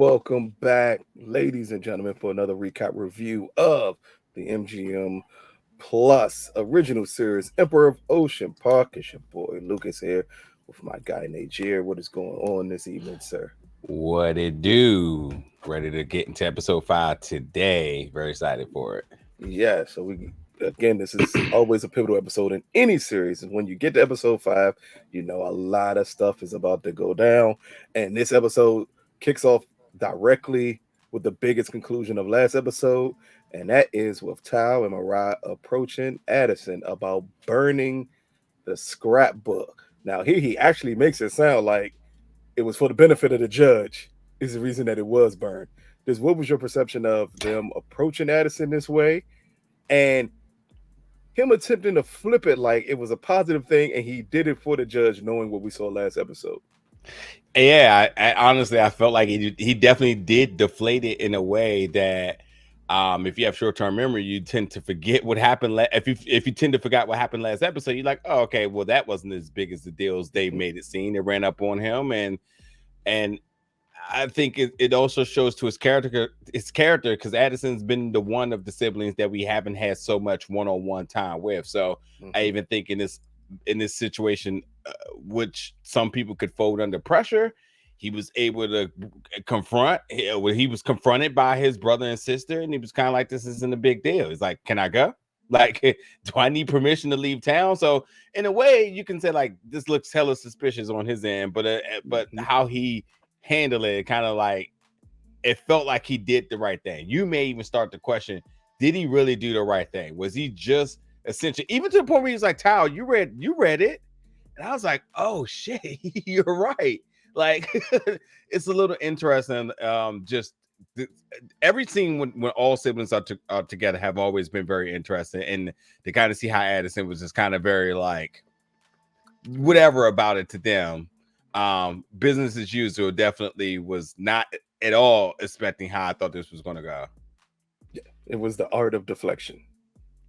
welcome back, ladies and gentlemen, for another recap review of the MGM Plus original series, Emperor of Ocean Park. It's your boy Lucas here with my guy Najir. What is going on this evening, sir? What it do? Ready to get into episode 5 today. Very excited for it. Yeah, so this is always a pivotal episode in any series. And when you get to episode 5, you know a lot of stuff is about to go down. And this episode kicks off directly with the biggest conclusion of last episode, and that is with Tao and Mariah approaching Addison about burning the scrapbook. Now, here he actually makes it sound like it was for the benefit of the judge, is the reason that it was burned. What was your perception of them approaching Addison this way and him attempting to flip it like it was a positive thing and he did it for the judge, knowing what we saw last episode? Yeah, I honestly I felt like he definitely did deflate it in a way that if you have short-term memory, you tend to forget what happened. If you tend to forget what happened last episode, you're like, oh, okay, well that wasn't as big as the deals they made it seem. They ran up on him, and I think it also shows to his character because Addison's been the one of the siblings that we haven't had so much one-on-one time with. So I even think in this situation, which some people could fold under pressure, he was able to confront. He was confronted by his brother and sister, and he was kind of like, "This isn't a big deal." He's like, "Can I go? Like, do I need permission to leave town?" So in a way, you can say like this looks hella suspicious on his end, but how he handle it, kind of like it felt like he did the right thing. You may even start to question, did he really do the right thing? Was he just essentially, even to the point where he's like, Tao, you read it? And I was like, oh shit, you're right. Like it's a little interesting. Just every scene when all siblings are together have always been very interesting, and to kind of see how Addison was just kind of very like whatever about it to them. Business as usual definitely was not at all expecting how I thought this was going to go. Yeah, it was the art of deflection.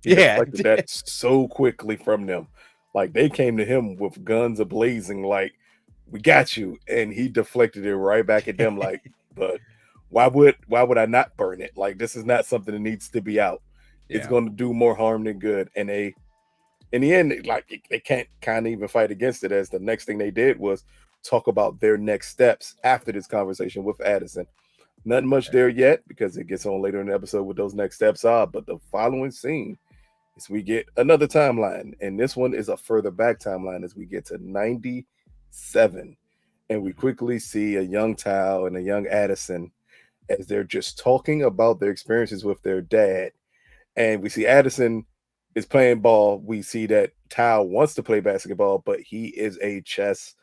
He deflected that so quickly from them. Like they came to him with guns ablazing, like, we got you. And he deflected it right back at them, like, but why would I not burn it? Like, this is not something that needs to be out. It's going to do more harm than good. And they, in the end, like they can't kind of even fight against it, as the next thing they did was talk about their next steps after this conversation with Addison. Nothing much there yet because it gets on later in the episode what those next steps are. But the following scene is we get another timeline, and this one is a further back timeline as we get to 97, and we quickly see a young Tao and a young Addison as they're just talking about their experiences with their dad. And we see Addison is playing ball. We see that Tao wants to play basketball, but he is a chess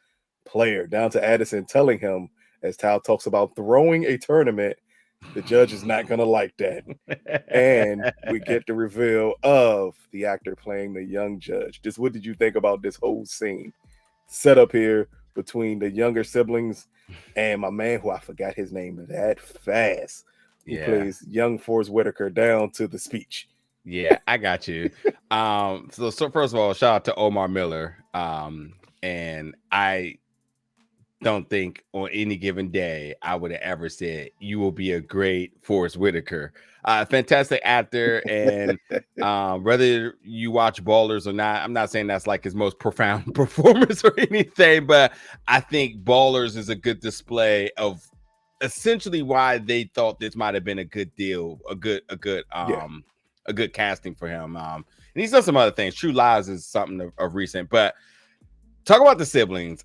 player, down to Addison telling him, as Tao talks about throwing a tournament, the judge is not going to like that. And we get the reveal of the actor playing the young judge. What did you think about this whole scene set up here between the younger siblings and my man, who I forgot his name that fast, who plays young Forrest Whitaker, down to the speech? Yeah, I got you. So first of all, shout out to Omar Miller. And I don't think on any given day I would have ever said you will be a great Forrest Whitaker. Fantastic actor, and whether you watch Ballers or not, I'm not saying that's like his most profound performance or anything, but I think Ballers is a good display of essentially why they thought this might have been a good deal, a good casting for him. And he's done some other things. True Lies is something of recent, but talk about the siblings.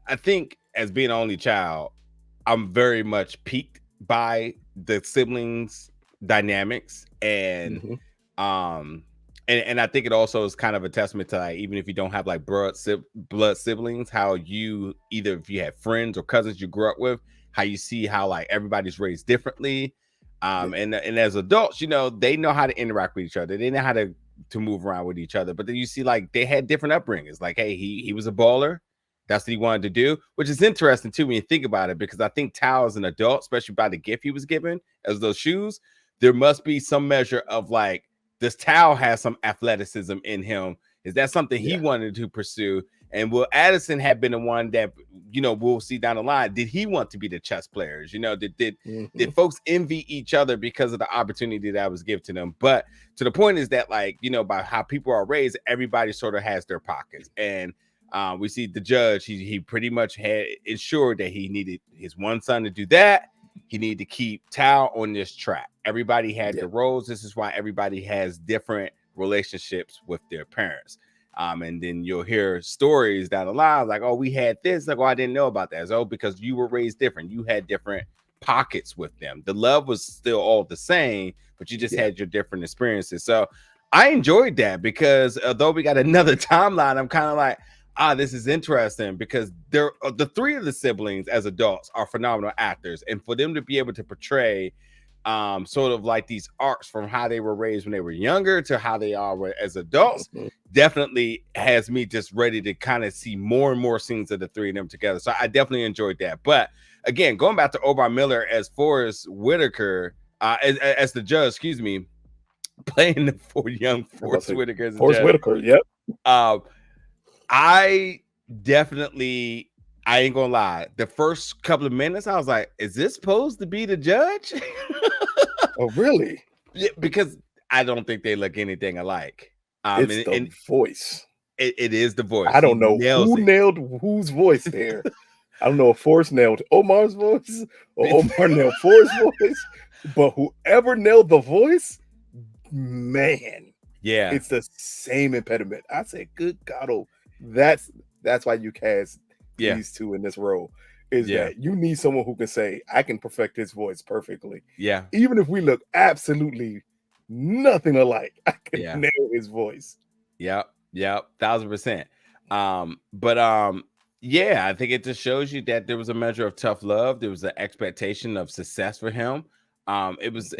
I think as being an only child, I'm very much piqued by the siblings dynamics, and and I think it also is kind of a testament to, like, even if you don't have like blood siblings, how you, either if you have friends or cousins you grew up with, how you see how like everybody's raised differently. And as adults, you know, they know how to interact with each other. They know how to move around with each other. But then you see like they had different upbringings. Like, hey, he was a baller. That's what he wanted to do, which is interesting too when you think about it, because I think Tao as an adult, especially by the gift he was given as those shoes, there must be some measure of like, this Tao has some athleticism in him. Is that something he wanted to pursue? And will Addison have been the one that, we'll see down the line? Did he want to be the chess players? Did folks envy each other because of the opportunity that was given to them? But to the point is that, by how people are raised, everybody sort of has their pockets. And we see the judge, he pretty much had ensured that he needed his one son to do that. He needed to keep Tal on this track. Everybody had their roles. This is why everybody has different relationships with their parents. And then you'll hear stories down the line like, oh, we had this. Like, oh, I didn't know about that. So, because you were raised different. You had different pockets with them. The love was still all the same, but you just had your different experiences. So I enjoyed that, because although we got another timeline, I'm kind of like, this is interesting, because the three of the siblings as adults are phenomenal actors. And for them to be able to portray sort of like these arcs from how they were raised when they were younger to how they are as adults definitely has me just ready to kind of see more and more scenes of the three of them together. So I definitely enjoyed that. But again, going back to Omar Miller as Forrest Whitaker, as the judge, excuse me, playing the young Forrest Whitaker as Forrest Whitaker, yep. I ain't gonna lie, the first couple of minutes I was like, is this supposed to be the judge? Oh, really? Yeah, because I don't think they look anything alike. It's the voice. It is the voice. I don't know who nailed whose voice there. I don't know if Forrest nailed Omar's voice or Omar nailed Forrest's voice, but whoever nailed the voice, man, it's the same impediment. I said, good God, that's why you cast these two in this role. That you need someone who can say, I can perfect his voice perfectly. Yeah. Even if we look absolutely nothing alike, I can nail his voice. Yep. 1000%. I think it just shows you that there was a measure of tough love. There was an expectation of success for him. It was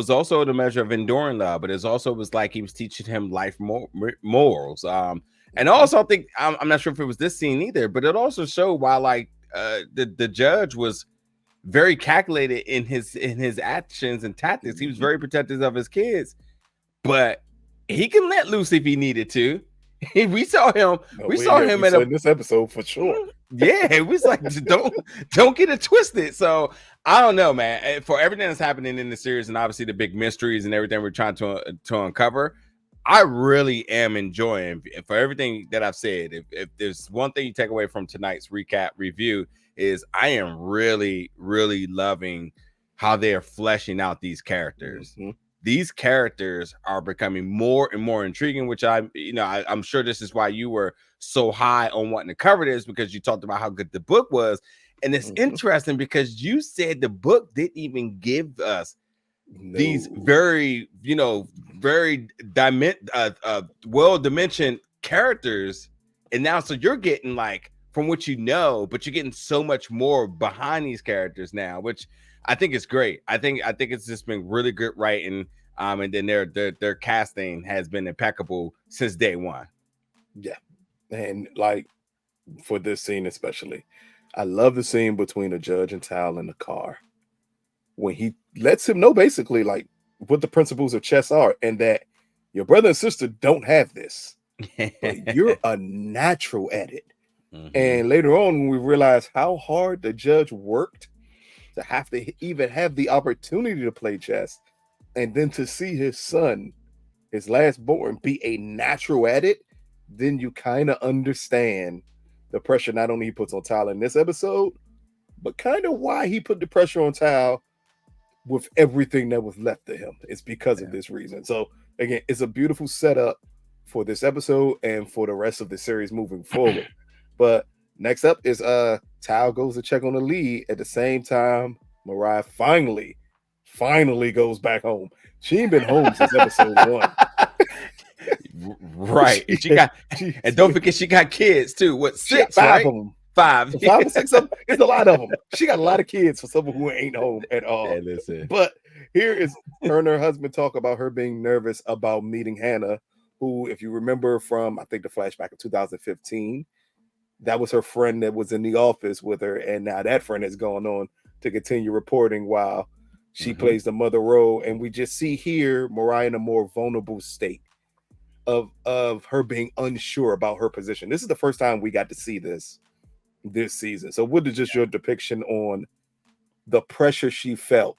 also the measure of enduring love, but it was like he was teaching him life morals. And also I think I'm not sure if it was this scene either, but it also showed why the judge was very calculated in his actions and tactics. He was very protective of his kids, but he can let loose if he needed to. We saw him in this episode for sure. Yeah, it was like, don't get it twisted. So I don't know, man. For everything that's happening in the series, and obviously the big mysteries and everything we're trying to uncover, I really am enjoying, for everything that I've said. If there's one thing you take away from tonight's recap review, is I am really, really loving how they are fleshing out these characters. These characters are becoming more and more intriguing, which I'm sure this is why you were so high on wanting to cover this, because you talked about how good the book was. And it's interesting because you said the book didn't even give us these very, very well-dimensioned characters. And now, so you're getting from what but you're getting so much more behind these characters now, which I think is great. I think it's just been really good writing. And then their casting has been impeccable since day one. Yeah. And for this scene especially, I love the scene between the judge and Tal in the car, when he lets him know basically what the principles of chess are, and that your brother and sister don't have this, but you're a natural at it. And later on, when we realize how hard the judge worked to have to even have the opportunity to play chess, and then to see his son, his last born, be a natural at it, then you kind of understand the pressure not only he puts on Tal in this episode, but kind of why he put the pressure on Tal with everything that was left to him. It's because of this reason. So again, it's a beautiful setup for this episode and for the rest of the series moving forward. But next up is Tal goes to check on the lead. At the same time, Mariah finally goes back home. She ain't been home since episode 1. Right. And don't forget, she got kids too. What, 6? 5 of them. 5. 5 or 6 of them. It's a lot of them. She got a lot of kids for someone who ain't home at all. Hey, listen. But here is her and her husband talk about her being nervous about meeting Hannah, who, if you remember from, I think, the flashback of 2015, that was her friend that was in the office with her. And now that friend has gone on to continue reporting while she plays the mother role. And we just see here Mariah in a more vulnerable state. of her being unsure about her position. This is the first time we got to see this season. So what is just your depiction on the pressure she felt,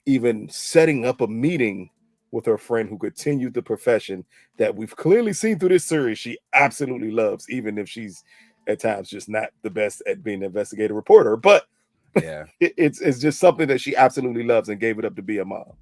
even setting up a meeting with her friend who continued the profession that we've clearly seen through this series she absolutely loves, even if she's at times just not the best at being an investigative reporter. But yeah, it's just something that she absolutely loves and gave it up to be a mom.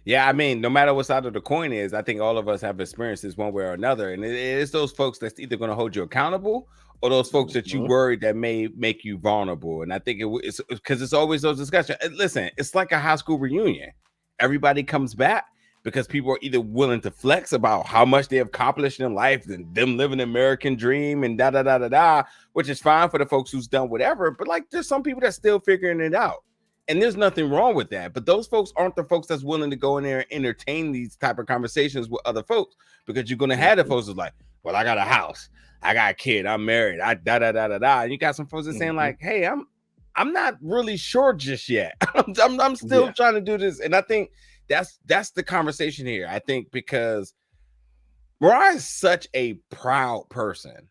Yeah, I mean, no matter what side of the coin is, I think all of us have experienced this one way or another. And it's those folks that's either going to hold you accountable or those folks that you worry that may make you vulnerable. And I think it's because it's always those discussions. Listen, it's like a high school reunion. Everybody comes back because people are either willing to flex about how much they have accomplished in life and them living the American dream and da, which is fine for the folks who's done whatever. But like, there's some people that's still figuring it out. And there's nothing wrong with that. But those folks aren't the folks that's willing to go in there and entertain these type of conversations with other folks, because you're going to have the folks that's like, well, I got a house, I got a kid, I'm married, I And you got some folks that saying like, hey, I'm not really sure just yet. I'm still trying to do this. And I think that's the conversation here. I think because Mariah is such a proud person.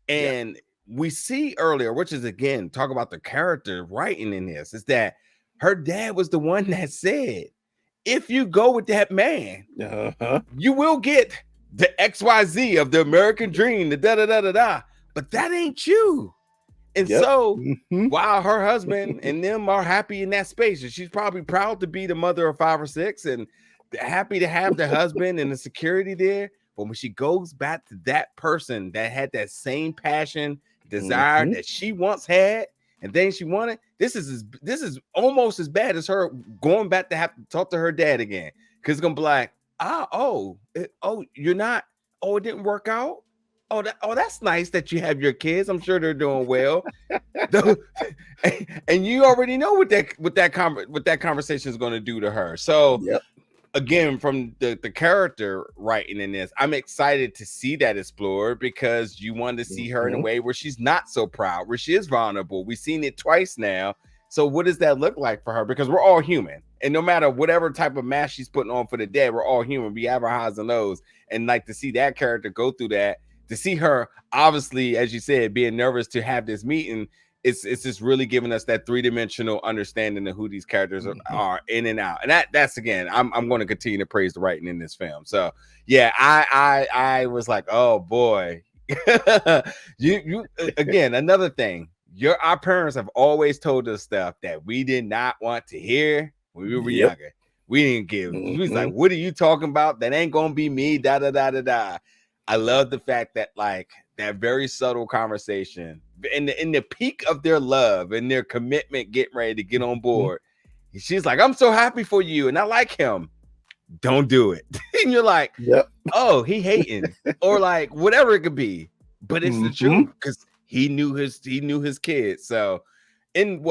And we see earlier, which is again, talk about the character writing in this, is that her dad was the one that said, if you go with that man, you will get the XYZ of the American dream, the da. But that ain't you. And so while her husband and them are happy in that space, and she's probably proud to be the mother of 5 or 6 and happy to have the husband and the security there. But when she goes back to that person that had that same passion, desire that she once had, and then she wanted, this is almost as bad as her going back to have to talk to her dad again, because it's gonna be like, you're not, it didn't work out. That's nice that you have your kids. I'm sure they're doing well. And you already know what that conversation is going to do to her. So again, from the character writing in this, I'm excited to see that explored, because you want to see her in a way where she's not so proud, where she is vulnerable. We've seen it twice now. So what does that look like for her? Because we're all human. And no matter whatever type of mask she's putting on for the dead, we're all human. We have our highs and lows. And like to see that character go through that, to see her, obviously, as you said, being nervous to have this meeting, it's just really giving us that 3-dimensional understanding of who these characters are in and out. And that's again, I'm going to continue to praise the writing in this film. So yeah, I was like, oh boy, you again, another thing. Our parents have always told us stuff that we did not want to hear when we were younger. We didn't give. We was like, what are you talking about? That ain't gonna be me. Da. I love the fact that like that very subtle conversation in the peak of their love and their commitment, getting ready to get on board. She's like, I'm so happy for you, and I like him. Don't do it. And you're like, oh, he hating, or like whatever it could be. But it's the truth, because he knew his kids. So in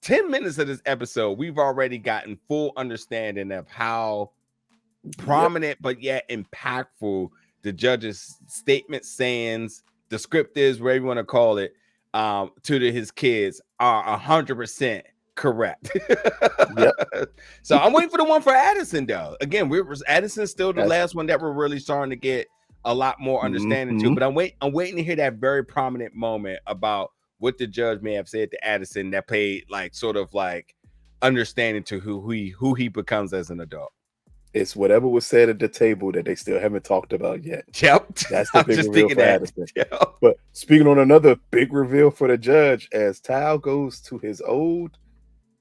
10 minutes of this episode, we've already gotten full understanding of how prominent but yet impactful the judge's statement, sayings, descriptives, whatever you want to call it, to his kids are 100% correct. So I'm waiting for the one for Addison, though. Again, Addison's still the last one that we're really starting to get a lot more understanding to. But I'm waiting to hear that very prominent moment about what the judge may have said to Addison that paid like sort of like understanding to who he becomes as an adult. It's whatever was said at the table that they still haven't talked about yet. That's the big reveal for Addison. But speaking on another big reveal for the judge, as Tal goes to his old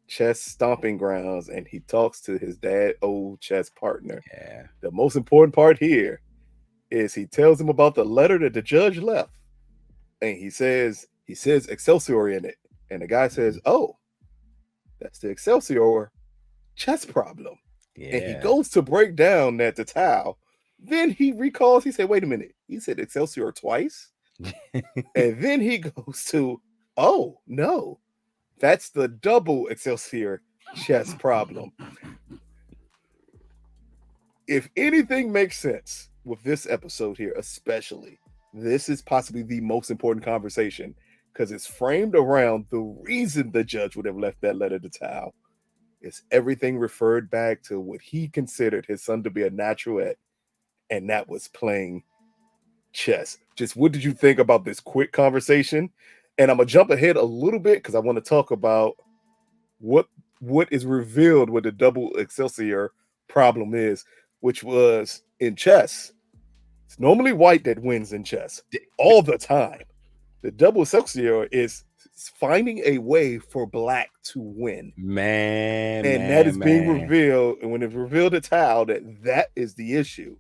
chess stomping grounds and he talks to his dad's old chess partner. The most important part here is he tells him about the letter that the judge left. And he says Excelsior in it. And the guy says, oh, that's the Excelsior chess problem. And he goes to break down that to Tal. Then he recalls, he said, wait a minute, he said Excelsior twice. And then he goes to, oh, no, that's the double Excelsior chess problem. If anything makes sense with this episode here, especially, this is possibly the most important conversation, because it's framed around the reason the judge would have left that letter to Tal. It's everything referred back to what he considered his son to be a natural at, and that was playing chess. Just what did you think about this quick conversation? And I'm gonna jump ahead a little bit because I want to talk about what is revealed what the double Excelsior problem is, which was in chess. It's normally white that wins in chess all the time. The double Excelsior is finding a way for black to win. And that is being revealed. And when it's revealed to Tal that is the issue.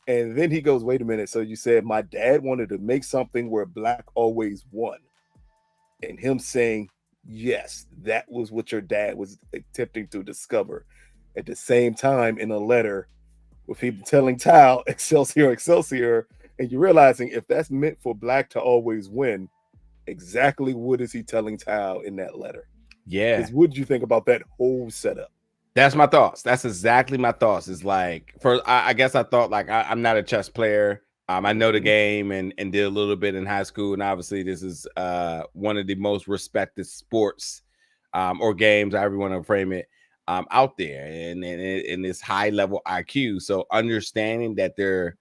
And then he goes, wait a minute. So you said my dad wanted to make something where black always won. And him saying, yes, that was what your dad was attempting to discover. At the same time, in a letter, with him telling Tal, Excelsior, Excelsior, and you're realizing if that's meant for black to always win, exactly what is he telling Tal in that letter? Yeah. What did you think about that whole setup? That's my thoughts. That's exactly my thoughts. It's like, first, I guess I thought like I'm not a chess player. I know the game and did a little bit in high school, and obviously this is one of the most respected sports or games, however you want to frame it, out there, and in this high level IQ. So understanding that they're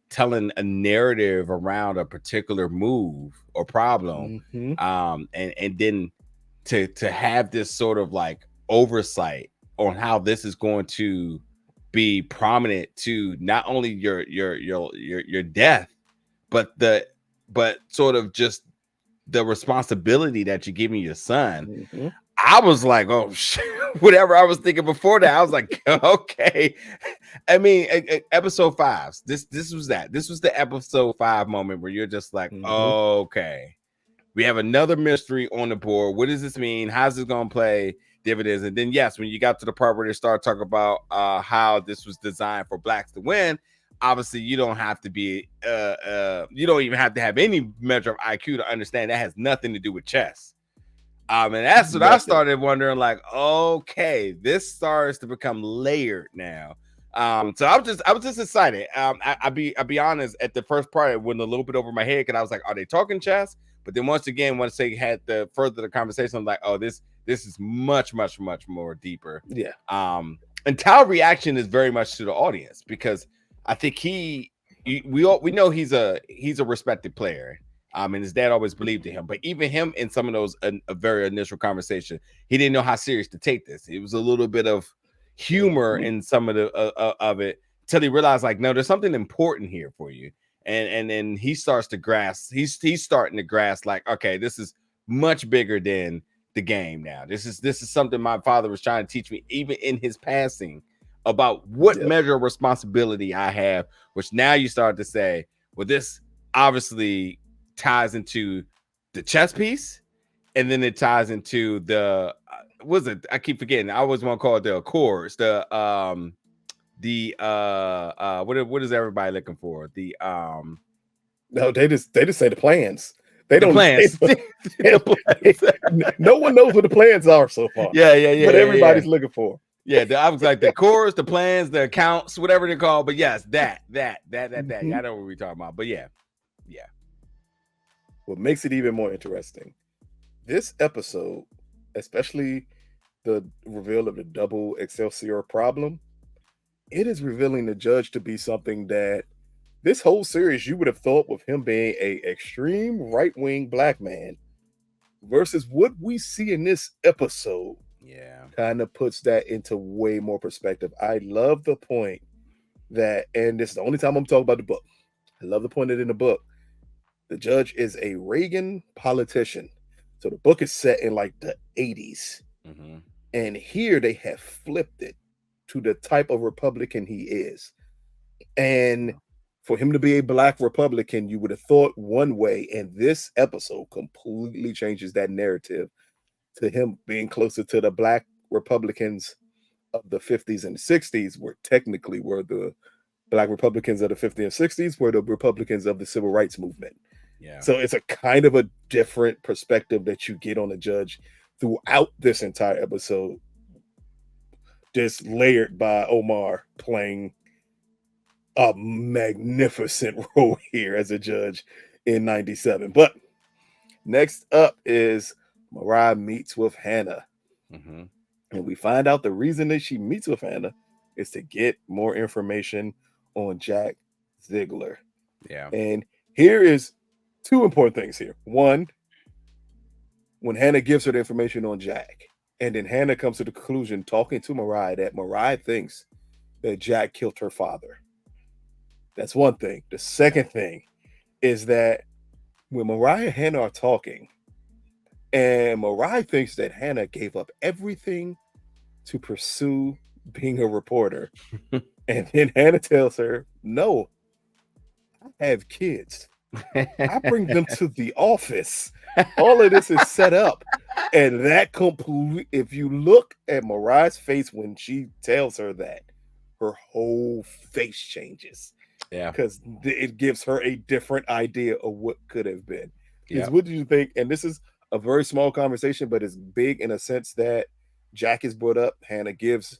telling a narrative around a particular move or problem, and then to have this sort of like oversight on how this is going to be prominent to not only your death, but sort of just the responsibility that you're giving your son. I was like, oh shit, whatever I was thinking before that. I was like, okay. I mean, episode 5. This was that. This was the episode 5 moment where you're just like, okay, we have another mystery on the board. What does this mean? How's this gonna play dividends? And then yes, when you got to the part where they start talking about how this was designed for blacks to win, obviously you don't have to be you don't even have to have any measure of IQ to understand that has nothing to do with chess. And that's what I started wondering, like, okay, this starts to become layered now. So I was just excited. I'll be honest, at the first part it went a little bit over my head because I was like, are they talking chess? But then once again, once they had the conversation, I'm like, oh, this is much more deeper. Yeah. And Tal's reaction is very much to the audience because I think we know he's a respected player. And his dad always believed in him, but even him in some of those a very initial conversation, he didn't know how serious to take this. It was a little bit of humor in some of the of it till he realized, like, no, there's something important here for you. And then he starts to grasp. He's starting to grasp, like, okay, this is much bigger than the game now. This is something my father was trying to teach me, even in his passing, about what measure of responsibility I have. Which now you start to say, well, this obviously ties into the chess piece, and then it ties into the I keep forgetting. I always want to call it the chorus. What is everybody looking for? No, they just say the plans. They don't plans. No one knows what the plans are so far. Yeah. But everybody's looking for. Yeah, I was like the chorus, the plans, the accounts, whatever they're called. But yes, that. I know what we're talking about. But yeah. What makes it even more interesting, this episode, especially the reveal of the double Excelsior problem, it is revealing the judge to be something that this whole series you would have thought with him being a extreme right-wing black man versus what we see in this episode. Yeah, kind of puts that into way more perspective. I love the point that, and this is the only time I'm talking about the book. I love the point that in the book, the judge is a Reagan politician. So the book is set in like the 80s. And here they have flipped it to the type of Republican he is. And for him to be a black Republican, you would have thought one way. And this episode completely changes that narrative to him being closer to the black Republicans of the 50s and 60s, where technically were the black Republicans of the 50s and 60s, were the Republicans of the civil rights movement. Yeah. So it's a kind of a different perspective that you get on the judge throughout this entire episode, just layered by Omar playing a magnificent role here as a judge in 97. But next up is Mariah meets with Hannah. And we find out the reason that she meets with Hannah is to get more information on Jack Ziegler. Yeah. And here is two important things here. One, when Hannah gives her the information on Jack, and then Hannah comes to the conclusion, talking to Mariah, that Mariah thinks that Jack killed her father. That's one thing. The second thing is that when Mariah and Hannah are talking, and Mariah thinks that Hannah gave up everything to pursue being a reporter. And then Hannah tells her, no, I have kids. I bring them to the office. All of this is set up. And that completely, if you look at Mariah's face when she tells her that, her whole face changes. Yeah. Because it gives her a different idea of what could have been. Yeah. What do you think? And this is a very small conversation, but it's big in a sense that Jack is brought up. Hannah gives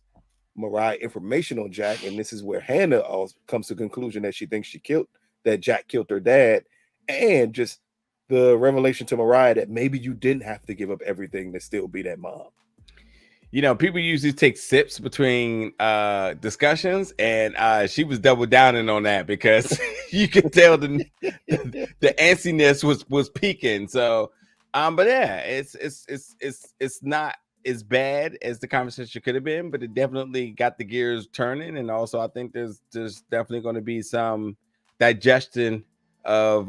Mariah information on Jack, and this is where Hannah also comes to the conclusion that she thinks that Jack killed her dad, and just the revelation to Mariah that maybe you didn't have to give up everything to still be that mom. You know, people usually take sips between discussions, and she was double downing on that because you could tell the antsiness was peaking. So, but yeah, it's not as bad as the conversation could have been, but it definitely got the gears turning. And also, I think there's definitely going to be some digestion of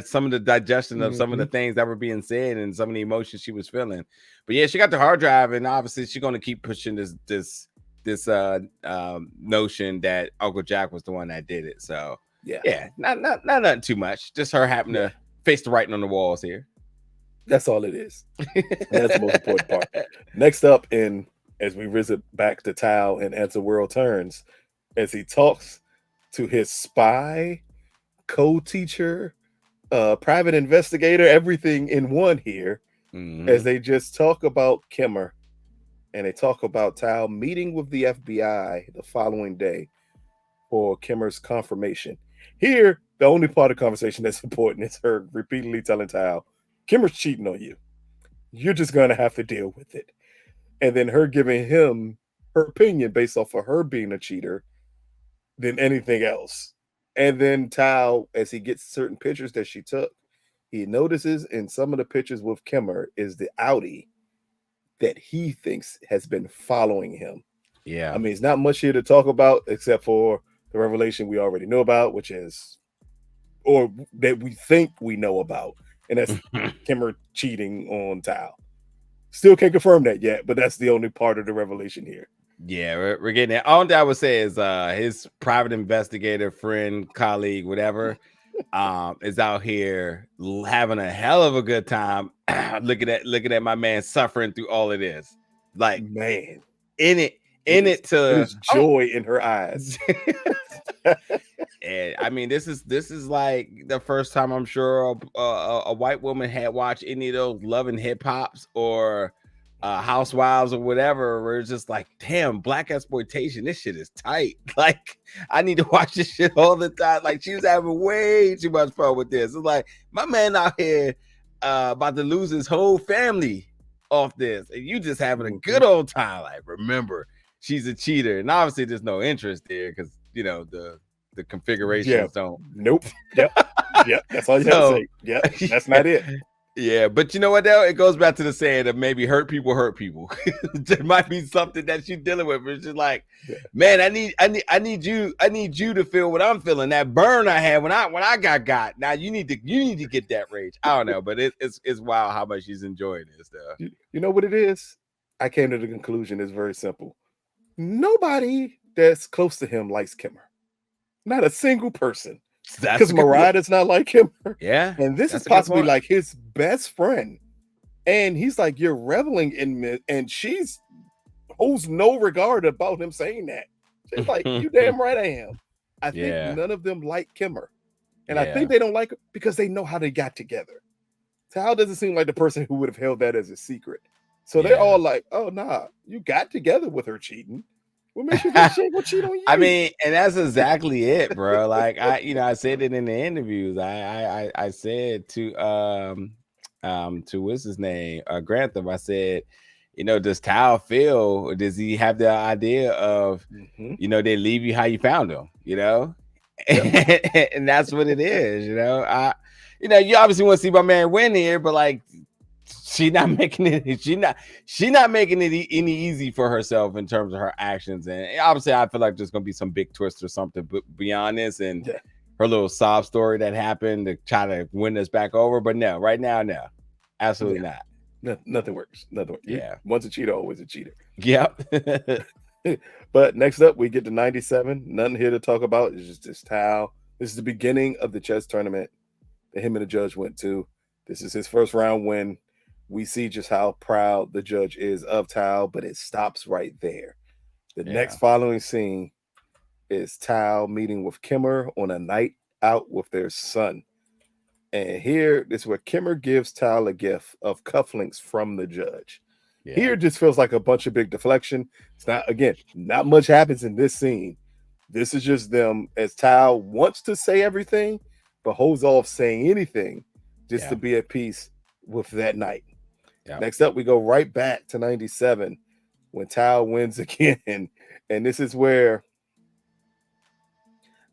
some of the digestion of some of the things that were being said and some of the emotions she was feeling. But yeah, she got the hard drive, and obviously she's going to keep pushing this notion that Uncle Jack was the one that did it. So yeah, not nothing too much. Just her having to face the writing on the walls here. That's all it is. That's the most important part. Next up, as we visit back to Tal and As the World Turns, as he talks to his spy, co-teacher, private investigator, everything in one here, as they just talk about Kimmer, and they talk about Tal meeting with the FBI the following day for Kimmer's confirmation. Here, the only part of the conversation that's important is her repeatedly telling Tal, Kimmer's cheating on you. You're just going to have to deal with it. And then her giving him her opinion based off of her being a cheater than anything else. And then Tal, as he gets certain pictures that she took, he notices in some of the pictures with Kimmer is the Audi that he thinks has been following him. Yeah. I mean, it's not much here to talk about except for the revelation we already know about, which is, or that we think we know about. And that's Kimmer cheating on Tal. Still can't confirm that yet, but that's the only part of the revelation here. Yeah, we're getting it. All I would say is his private investigator, friend, colleague, whatever, is out here having a hell of a good time. looking at my man suffering through all of this. Like, man, there's joy in her eyes. And I mean, this is like the first time I'm sure a white woman had watched any of those Love and Hip Hops or Housewives or whatever, where it's just like, damn, black exploitation, this shit is tight. Like, I need to watch this shit all the time. Like, she was having way too much fun with this. It's like, my man out here about to lose his whole family off this, and you just having a good old time. Like, remember, she's a cheater, and obviously there's no interest there because you know the configurations don't. Nope. Yep. That's all you have to say. Yep. That's not it. Yeah, but you know what though? It goes back to the saying that maybe hurt people hurt people. There might be something that you're dealing with. It's just like, man, I need you to feel what I'm feeling. That burn I had when I got. Now you need to get that rage. I don't know, but it's wild how much she's enjoying this stuff. You know what it is? I came to the conclusion it's very simple. Nobody that's close to him likes Kimmer. Not a single person. Because Mariah does not like him. Yeah. And this is possibly like his best friend. And he's like, you're reveling in me. And she's holds no regard about him saying that. She's like, you damn right I am. I think none of them like Kimmer. And I think they don't like her because they know how they got together. Tal doesn't seem like the person who would have held that as a secret. So they're all like, oh, nah, you got together with her cheating. What makes you think she will cheat on you? I mean, and that's exactly it, bro. Like I said it in the interviews. I said to what's his name, Grantham. I said, does Tal feel? Does he have the idea of, they leave you how you found them? And that's what it is, you know. You obviously want to see my man win here, but like she's not making it. She's not making it any easy for herself in terms of her actions. And obviously, I feel like there's gonna be some big twist or something beyond this, and her little sob story that happened to try to win us back over. But no, right now, no, absolutely not. Nothing works. Nothing works. Yeah. Once a cheater, always a cheater. Yep. But next up, we get to 97. Nothing here to talk about. It's just this towel. This is the beginning of the chess tournament that him and the judge went to. This is his first round win. We see just how proud the judge is of Tao, but it stops right there. The next following scene is Tao meeting with Kimmer on a night out with their son. And here is where Kimmer gives Tao a gift of cufflinks from the judge. Yeah. Here just feels like a bunch of big deflection. It's not, again, not much happens in this scene. This is just them as Tao wants to say everything, but holds off saying anything just to be at peace with that night. Yeah. Next up, we go right back to 97 when Tao wins again. And this is where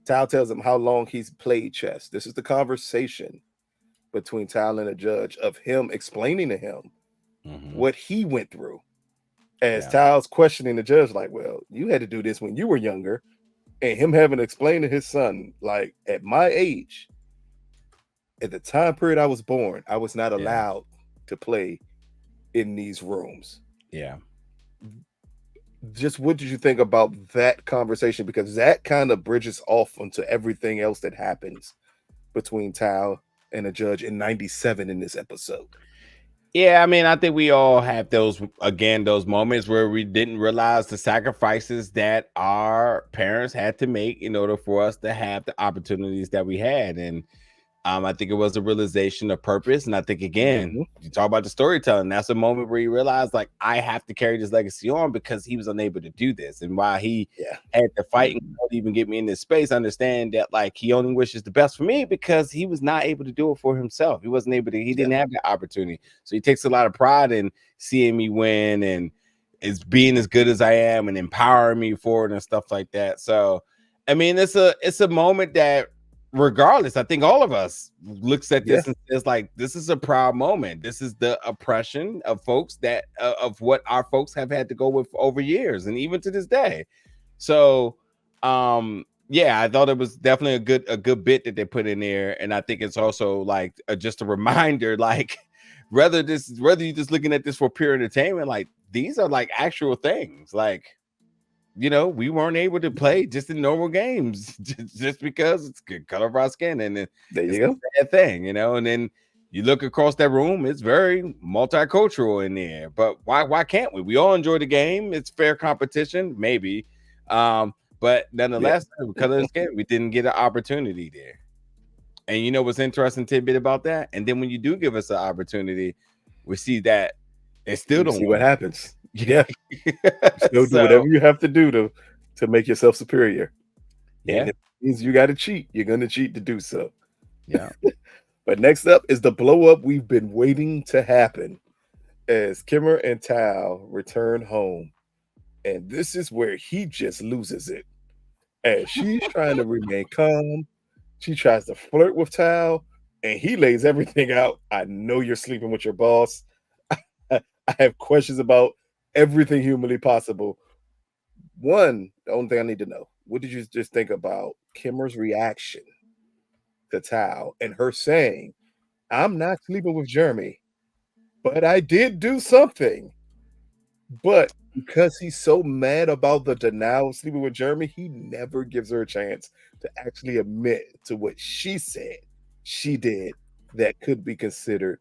Tao tells him how long he's played chess. This is the conversation between Tao and the judge of him explaining to him what he went through. As Tao's questioning the judge, like, well, you had to do this when you were younger. And him having to explain to his son, like, at my age, at the time period I was born, I was not allowed to play in these rooms. Yeah. Just what did you think about that conversation? Because that kind of bridges off onto everything else that happens between Tao and a judge in 97 in this episode. Yeah, I mean, I think we all have those moments where we didn't realize the sacrifices that our parents had to make in order for us to have the opportunities that we had. And I think it was a realization of purpose. And I think, again, you talk about the storytelling. That's a moment where you realize, like, I have to carry this legacy on because he was unable to do this. And while he had to fight and even get me in this space, I understand that, like, he only wishes the best for me because he was not able to do it for himself. He wasn't able to, he didn't have that opportunity. So he takes a lot of pride in seeing me win and is being as good as I am and empowering me forward and stuff like that. So, I mean, it's a moment that, regardless, I think all of us looks at this and says, like, this is a proud moment. This is the oppression of folks that of what our folks have had to go with over years and even to this day. So I thought it was definitely a good bit that they put in there. And I think it's also like just a reminder, like, whether you're just looking at this for pure entertainment, like, these are like actual things. Like, you know, we weren't able to play just in normal games just because it's the color of our skin. And there you go. A bad thing, you know. And then you look across that room, it's very multicultural in there. But why can't we? We all enjoy the game. It's fair competition, maybe. But nonetheless, because of the skin, we didn't get an opportunity there. And you know what's interesting tidbit about that? And then when you do give us an opportunity, we see that it still don't see what happens. Yeah. Still do whatever you have to do to make yourself superior. Yeah. And if it means you gotta cheat, you're gonna cheat to do so. Yeah. But next up is the blow up we've been waiting to happen as Kimmer and Tao return home. And this is where he just loses it. As she's trying to remain calm, she tries to flirt with Tao, and he lays everything out. I know you're sleeping with your boss. I have questions about everything humanly possible. One, the only thing I need to know, what did you just think about Kimmer's reaction to Tao and her saying, I'm not sleeping with Jeremy, but I did do something. But because he's so mad about the denial of sleeping with Jeremy, he never gives her a chance to actually admit to what she said she did that could be considered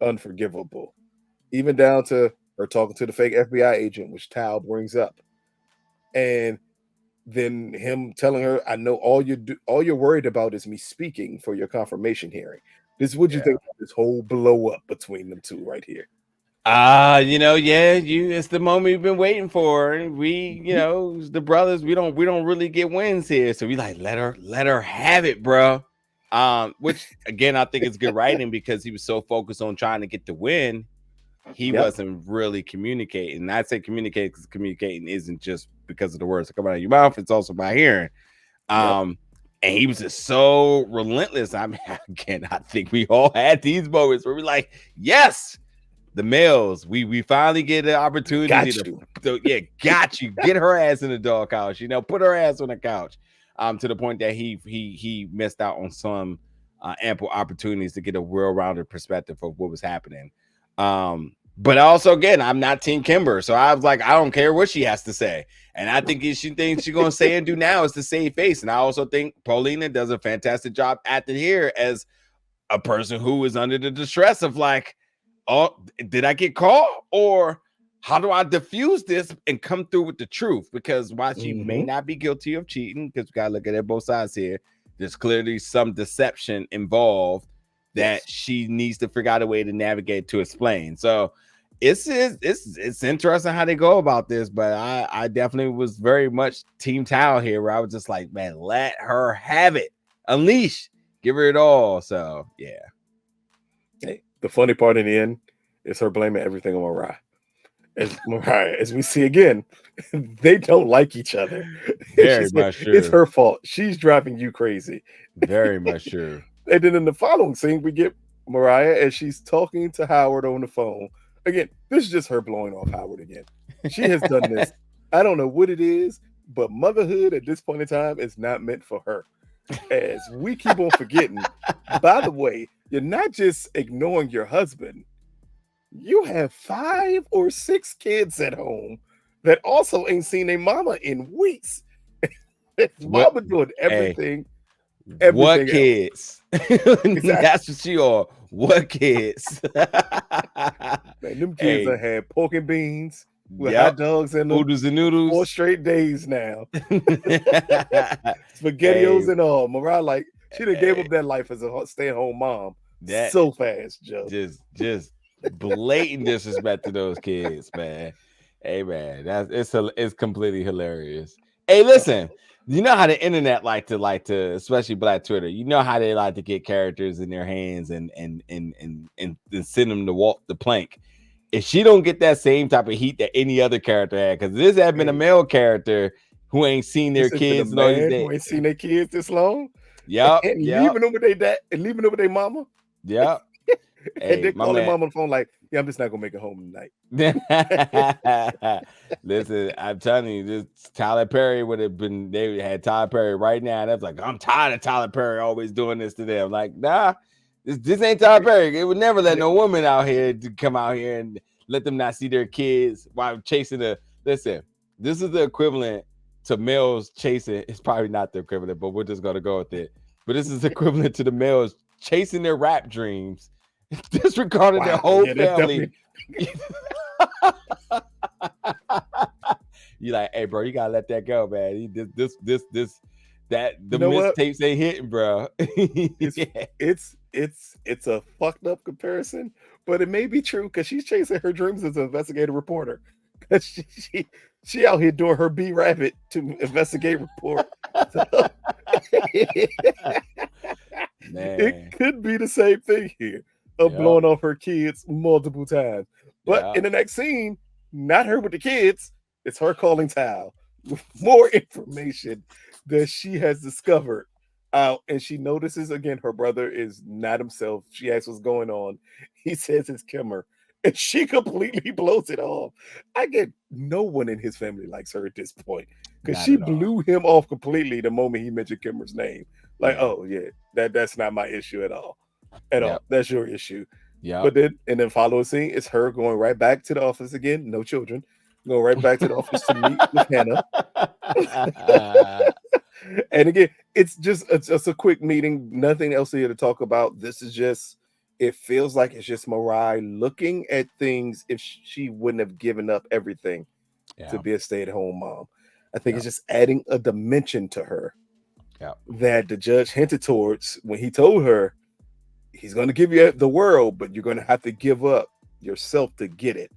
unforgivable. Even down to her talking to the fake FBI agent, which Tao brings up. And then him telling her, I know all you're worried about is me speaking for your confirmation hearing. This is what you think about this whole blow up between them two right here. It's the moment we've been waiting for. And we, the brothers, we don't really get wins here. So we like let her have it, bro. Which again, I think it's good writing because he was so focused on trying to get the win. He wasn't really communicating. And I'd say communicate because communicating isn't just because of the words that come out of your mouth, it's also by hearing. And And he was just so relentless. I mean, again, I think we all had these moments where we're like, yes, the males, we finally get the opportunity got you. Get her ass in the doghouse, put her ass on the couch. To the point that he missed out on some ample opportunities to get a well-rounded perspective of what was happening. But also, again, I'm not Team Kimber, so I was like, I don't care what she has to say. And I think she thinks she's going to say and do now is to save face. And I also think Paulina does a fantastic job acting here as a person who is under the distress of like, oh, did I get caught? Or how do I diffuse this and come through with the truth? Because while she may not be guilty of cheating, because we got to look at it both sides here, there's clearly some deception involved that she needs to figure out a way to navigate to explain. So it's interesting how they go about this, but I definitely was very much Team Tao here, where I was just like, man, let her have it, unleash, give her it all. So yeah. Hey, the funny part in the end is her blaming everything on Mariah. As we see again, they don't like each other. Very much true. It's her fault. She's driving you crazy. Very much true. And then in the following scene, we get Mariah as she's talking to Howard on the phone. Again, this is just her blowing off Howard again. She has done this. I don't know what it is, but motherhood at this point in time is not meant for her. As we keep on forgetting, by the way, you're not just ignoring your husband. You have 5 or 6 kids at home that also ain't seen their mama in weeks. Mama doing everything. What kids? Exactly. That's what she are. What kids? Man, them kids have had pork and beans with hot dogs and noodles and noodles 4 straight days now. SpaghettiOs and all. Mariah, like, she done gave up that life as a stay-at-home mom so fast, Joe. Just blatant disrespect to those kids, man. Hey, man, it's completely hilarious. Hey, listen. You know how the internet like to, especially Black Twitter. You know how they like to get characters in their hands and send them to walk the plank. If she don't get that same type of heat that any other character had, because this had been a male character who ain't seen their kids who ain't seen their kids this long. Yep. Leaving them with their dad and leaving them with their mama. Yep. And they call their mom on the phone like, yeah, I'm just not gonna make it home tonight. Listen, I'm telling you, this Tyler Perry would have been. They had Tyler Perry right now, and I was like, I'm tired of Tyler Perry always doing this to them. Like, nah, this ain't Tyler Perry. It would never let no woman out here to come out here and let them not see their kids while chasing the. Listen, this is the equivalent to males chasing. It's probably not the equivalent, but we're just gonna go with it. But this is equivalent to the males chasing their rap dreams. Disregarded their whole family. You're like, hey, bro, you gotta let that go, man. The mixtapes ain't hitting, bro. It's a fucked up comparison, but it may be true because she's chasing her dreams as an investigative reporter. Because she out here doing her B Rabbit to investigate report. Man. It could be the same thing here. Of blowing off her kids multiple times. But in the next scene, not her with the kids, it's her calling Tal with more information that she has discovered out. And she notices again her brother is not himself. She asks what's going on. He says it's Kimmer. And she completely blows it off. I get no one in his family likes her at this point. Because she blew him off completely the moment he mentioned Kimmer's name. Like, oh yeah, that's not my issue at all. All. That's your issue. Yeah. But then following scene is her going right back to the office again. No children. Going right back to the office to meet with Hannah. And again, it's just a quick meeting. Nothing else here to talk about. This is just, it feels like it's just Mariah looking at things if she wouldn't have given up everything to be a stay-at-home mom. I think it's just adding a dimension to her that the judge hinted towards when he told her, he's going to give you the world, but you're going to have to give up yourself to get it.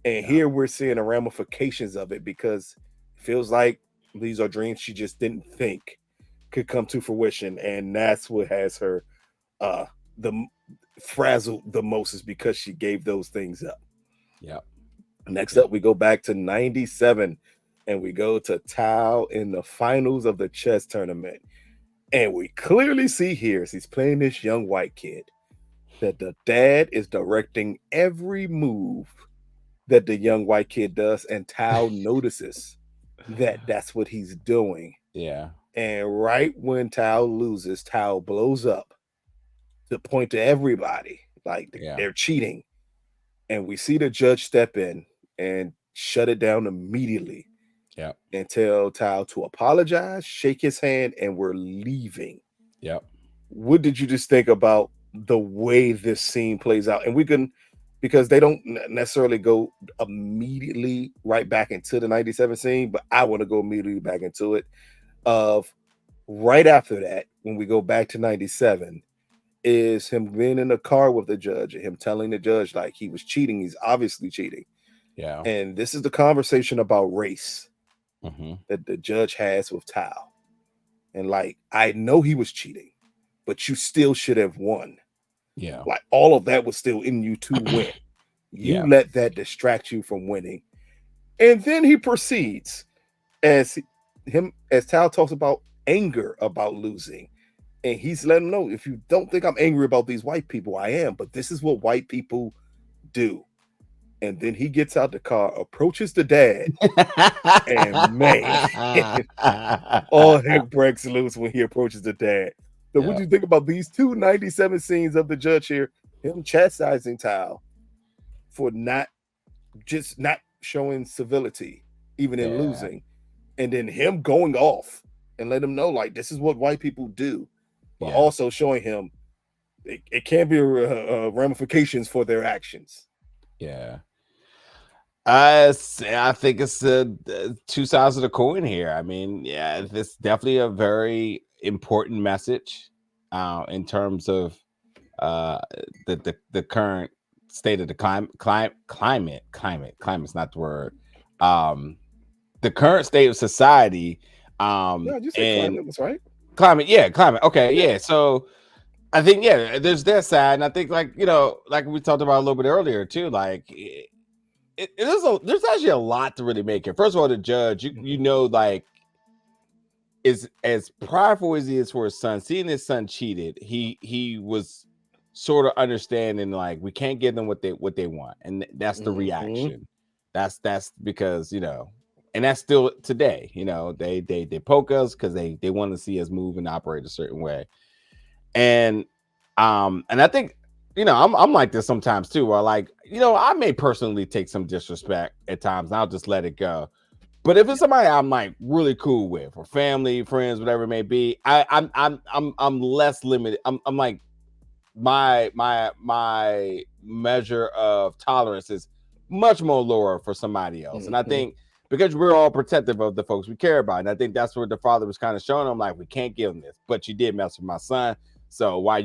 And here we're seeing the ramifications of it because it feels like these are dreams she just didn't think could come to fruition. And that's what has her the frazzled the most, is because she gave those things up. Yeah. Next up, we go back to 97 and we go to Tao in the finals of the chess tournament. And we clearly see here as he's playing this young white kid that the dad is directing every move that the young white kid does, and Tao notices that that's what he's doing. Yeah. And right when Tao loses, Tao blows up to point to everybody like Yeah. they're cheating. And we see the judge step in and shut it down immediately Yep. and tell Tao to apologize, shake his hand, and we're leaving. Yep. What did you just think about the way this scene plays out? And we can, because they don't necessarily go immediately right back into the 97 scene, but I want to go immediately back into it. Of right after that, when we go back to 97, is him being in the car with the judge and him telling the judge like he was cheating. He's obviously cheating. Yeah. And this is the conversation about race Mm-hmm. that the judge has with Tao. And like, I know he was cheating, but you still should have won. Yeah. Like, all of that was still in you to win. You Yeah. let that distract you from winning. And then he proceeds as Tao talks about anger about losing. And he's letting him know, if you don't think I'm angry about these white people, I am, but this is what white people do. And then he gets out the car, approaches the dad, and man, all heck breaks loose when he approaches the dad. So what do you think about these 297 scenes of the judge here? Him chastising Tao for not showing civility, even in losing. And then him going off and let him know, like, this is what white people do. But also showing him it can be ramifications for their actions. Yeah. I think it's two sides of the coin here. I mean, yeah, it's definitely a very important message in terms of the current state of the climate's not the word. The current state of society. Yeah, you said climate was right. Climate. Okay, yeah. So I think there's that side, and I think like we talked about a little bit earlier too. Like there's actually a lot to really make it. First of all, the judge, like, is as prideful as he is for his son. Seeing his son cheated, he was sort of understanding like we can't give them what they want, and that's the reaction. That's because and that's still today. They poke us because they want to see us move and operate a certain way. And I think I'm like this sometimes too, where like I may personally take some disrespect at times, and I'll just let it go. But if it's somebody I'm like really cool with, or family, friends, whatever it may be, I'm less limited. I'm like my measure of tolerance is much more lower for somebody else. And I think because we're all protective of the folks we care about, and I think that's where the father was kind of showing them like, we can't give them this, but you did mess with my son. So why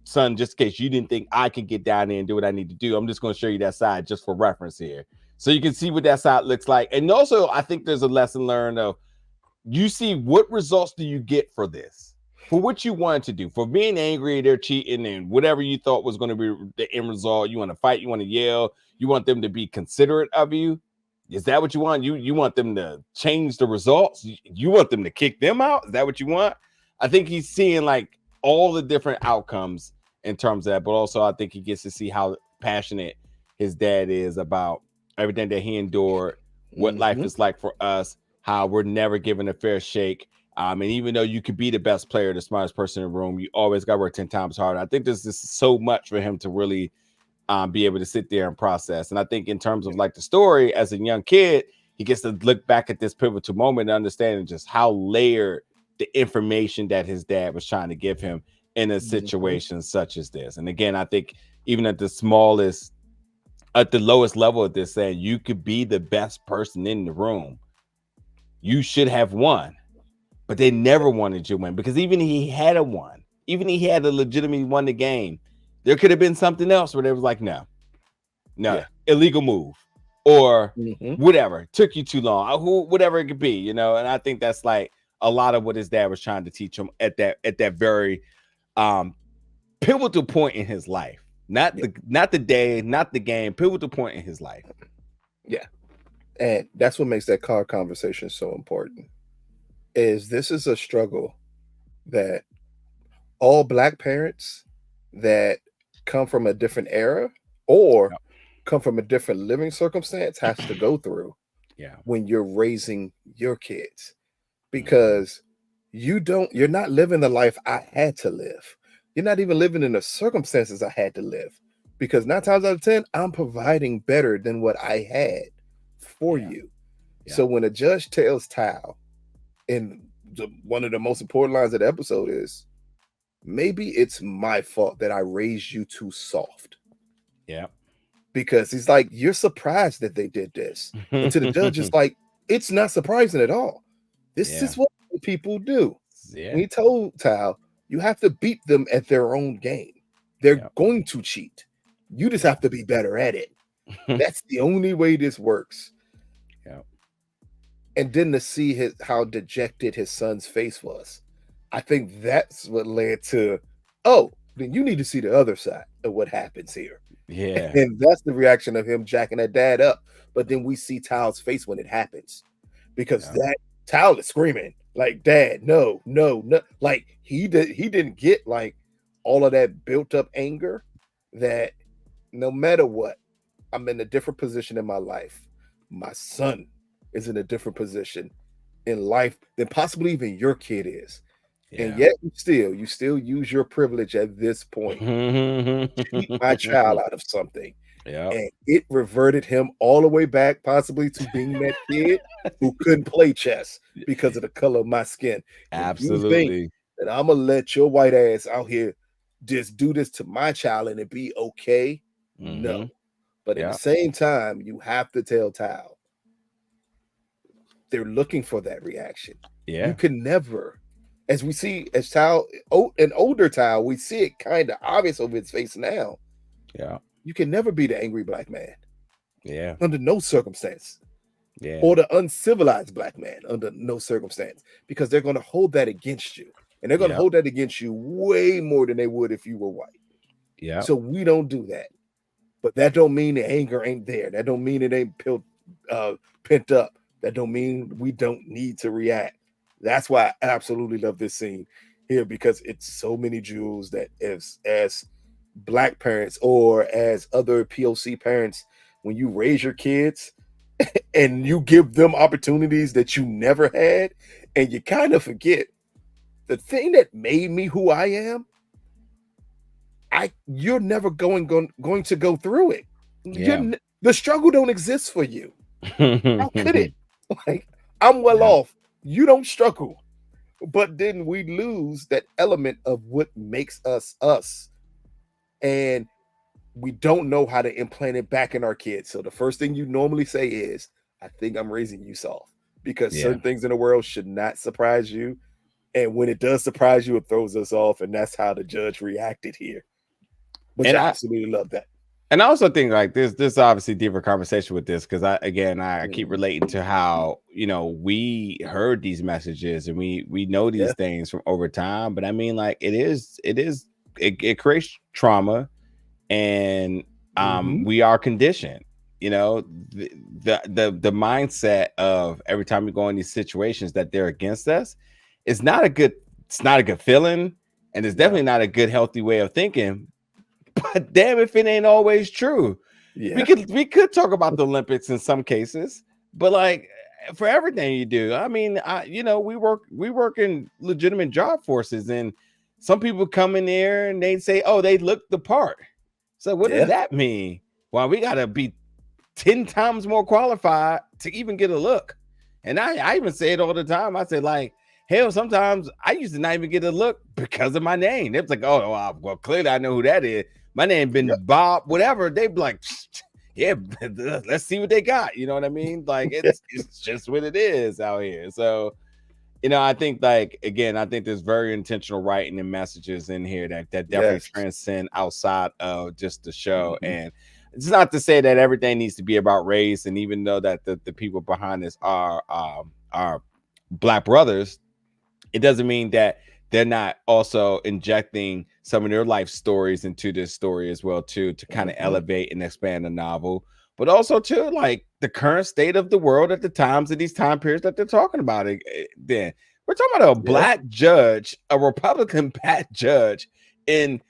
son, just in case you didn't think I could get down there and do what I need to do, I'm just going to show you that side just for reference here. So you can see what that side looks like. And also, I think there's a lesson learned of, you see what results do you get for this, for what you wanted to do, for being angry, they're cheating, and whatever you thought was going to be the end result. You want to fight, you want to yell, you want them to be considerate of you. Is that what you want? You want them to change the results? You want them to kick them out? Is that what you want? I think he's seeing like all the different outcomes in terms of that, but also I think he gets to see how passionate his dad is about everything that he endured, what life is like for us, how we're never given a fair shake. And even though you could be the best player, the smartest person in the room, you always got to work 10 times harder. I think this is so much for him to really be able to sit there and process. And I think in terms of like the story, as a young kid, he gets to look back at this pivotal moment and understand just how layered the information that his dad was trying to give him in a situation such as this. And again, I think even at the lowest level of this, saying you could be the best person in the room, you should have won, but they never wanted you to win, because even he had a legitimately won the game, there could have been something else where they was like, no, illegal move, or whatever, took you too long, whatever it could be, and I think that's like a lot of what his dad was trying to teach him at that very pivotal point in his life. Not the day, not the game, pivotal point in his life. Yeah. And that's what makes that car conversation so important. This is a struggle that all black parents that come from a different era or Yep. come from a different living circumstance has to go through Yeah. when you're raising your kids, Mhm. because you're not living the life I had to live. You're not even living in the circumstances I had to live, because 9 times out of 10, I'm providing better than what I had for Yeah. you. Yeah. So when a judge tells Tal, and one of the most important lines of the episode is, maybe it's my fault that I raised you too soft. Yeah. Because he's like, you're surprised that they did this. And to the judge, it's like, it's not surprising at all. This Yeah. is what people do. When Yeah. he told Tal, you have to beat them at their own game. They're Yeah. going to cheat. You just Yeah. have to be better at it. That's the only way this works. Yeah. And then to see how dejected his son's face was, I think that's what led to, oh, then you need to see the other side of what happens here. Yeah. And that's the reaction of him jacking that dad up. But then we see Tal's face when it happens, because Yeah. that Tal is screaming like, "Dad, no, no, no!" Like he didn't get like all of that built up anger. That no matter what, I'm in a different position in my life. My son is in a different position in life than possibly even your kid is. And Yeah. yet you still use your privilege at this point to cheat my child out of something. Yeah. And it reverted him all the way back, possibly to being that kid who couldn't play chess because of the color of my skin. And you think Absolutely. that I'm gonna let your white ass out here just do this to my child and it be okay? No. Hmm. But at the Yeah. same time, you have to tell Tal, they're looking for that reaction. You Yeah. can never, as we see, as Tal, an older Tal, we see it kind of obvious over his face now. Yeah. You can never be the angry black man Yeah. under no circumstance, Yeah. or the uncivilized black man under no circumstance, because they're going to hold that against you. And they're going to Yeah. hold that against you way more than they would if you were white. Yeah. So we don't do that. But that don't mean the anger ain't there. That don't mean it ain't pent up. That don't mean we don't need to react. That's why I absolutely love this scene here, because it's so many jewels that as black parents or as other POC parents, when you raise your kids and you give them opportunities that you never had, and you kind of forget the thing that made me who I am, you're never going to go through it. Yeah. The struggle don't exist for you. How could Yeah. it? Like, I'm well off. You don't struggle. But then we lose that element of what makes us us. And we don't know how to implant it back in our kids. So the first thing you normally say is, I think I'm raising you soft, because Yeah. certain things in the world should not surprise you. And when it does surprise you, it throws us off. And that's how the judge reacted here, which And I I absolutely love that. and I also think like this obviously deeper conversation with this, because I keep Mhm. relating to how we heard these messages and we know Yeah. these things from over time, but I mean like it creates trauma, and Hmm. we are conditioned, you know the, the mindset of every time we go in these situations that they're against us is not a good it's not a good feeling, and it's No. definitely not a good healthy way of thinking. But damn if it ain't always true. we Yeah. could we could talk about the Olympics in some cases, but like for everything you do, I mean, we work in legitimate job forces, and some people come in there and they say, oh, they look the part. So what does Yeah. that mean? Well, we got to be 10 times more qualified to even get a look. And I even say it all the time. I say, like, hell, sometimes I used to not even get a look because of my name. It was like, oh, well, clearly I know who that is. My name been Yep. Bob, whatever. They'd be like, yeah, let's see what they got. You know what I mean? Like, Yeah. it's just what it is out here. So, I think like again, I think there's very intentional writing and messages in here that definitely Yes. transcend outside of just the show. Mhm. And it's not to say that everything needs to be about race. And even though that the people behind this are black brothers, it doesn't mean that they're not also injecting some of their life stories into this story as well too, to kind of Mhm. elevate and expand the novel, but also too like the current state of the world at the times of these time periods that they're talking about it then. We're talking about a black judge, a Republican black judge in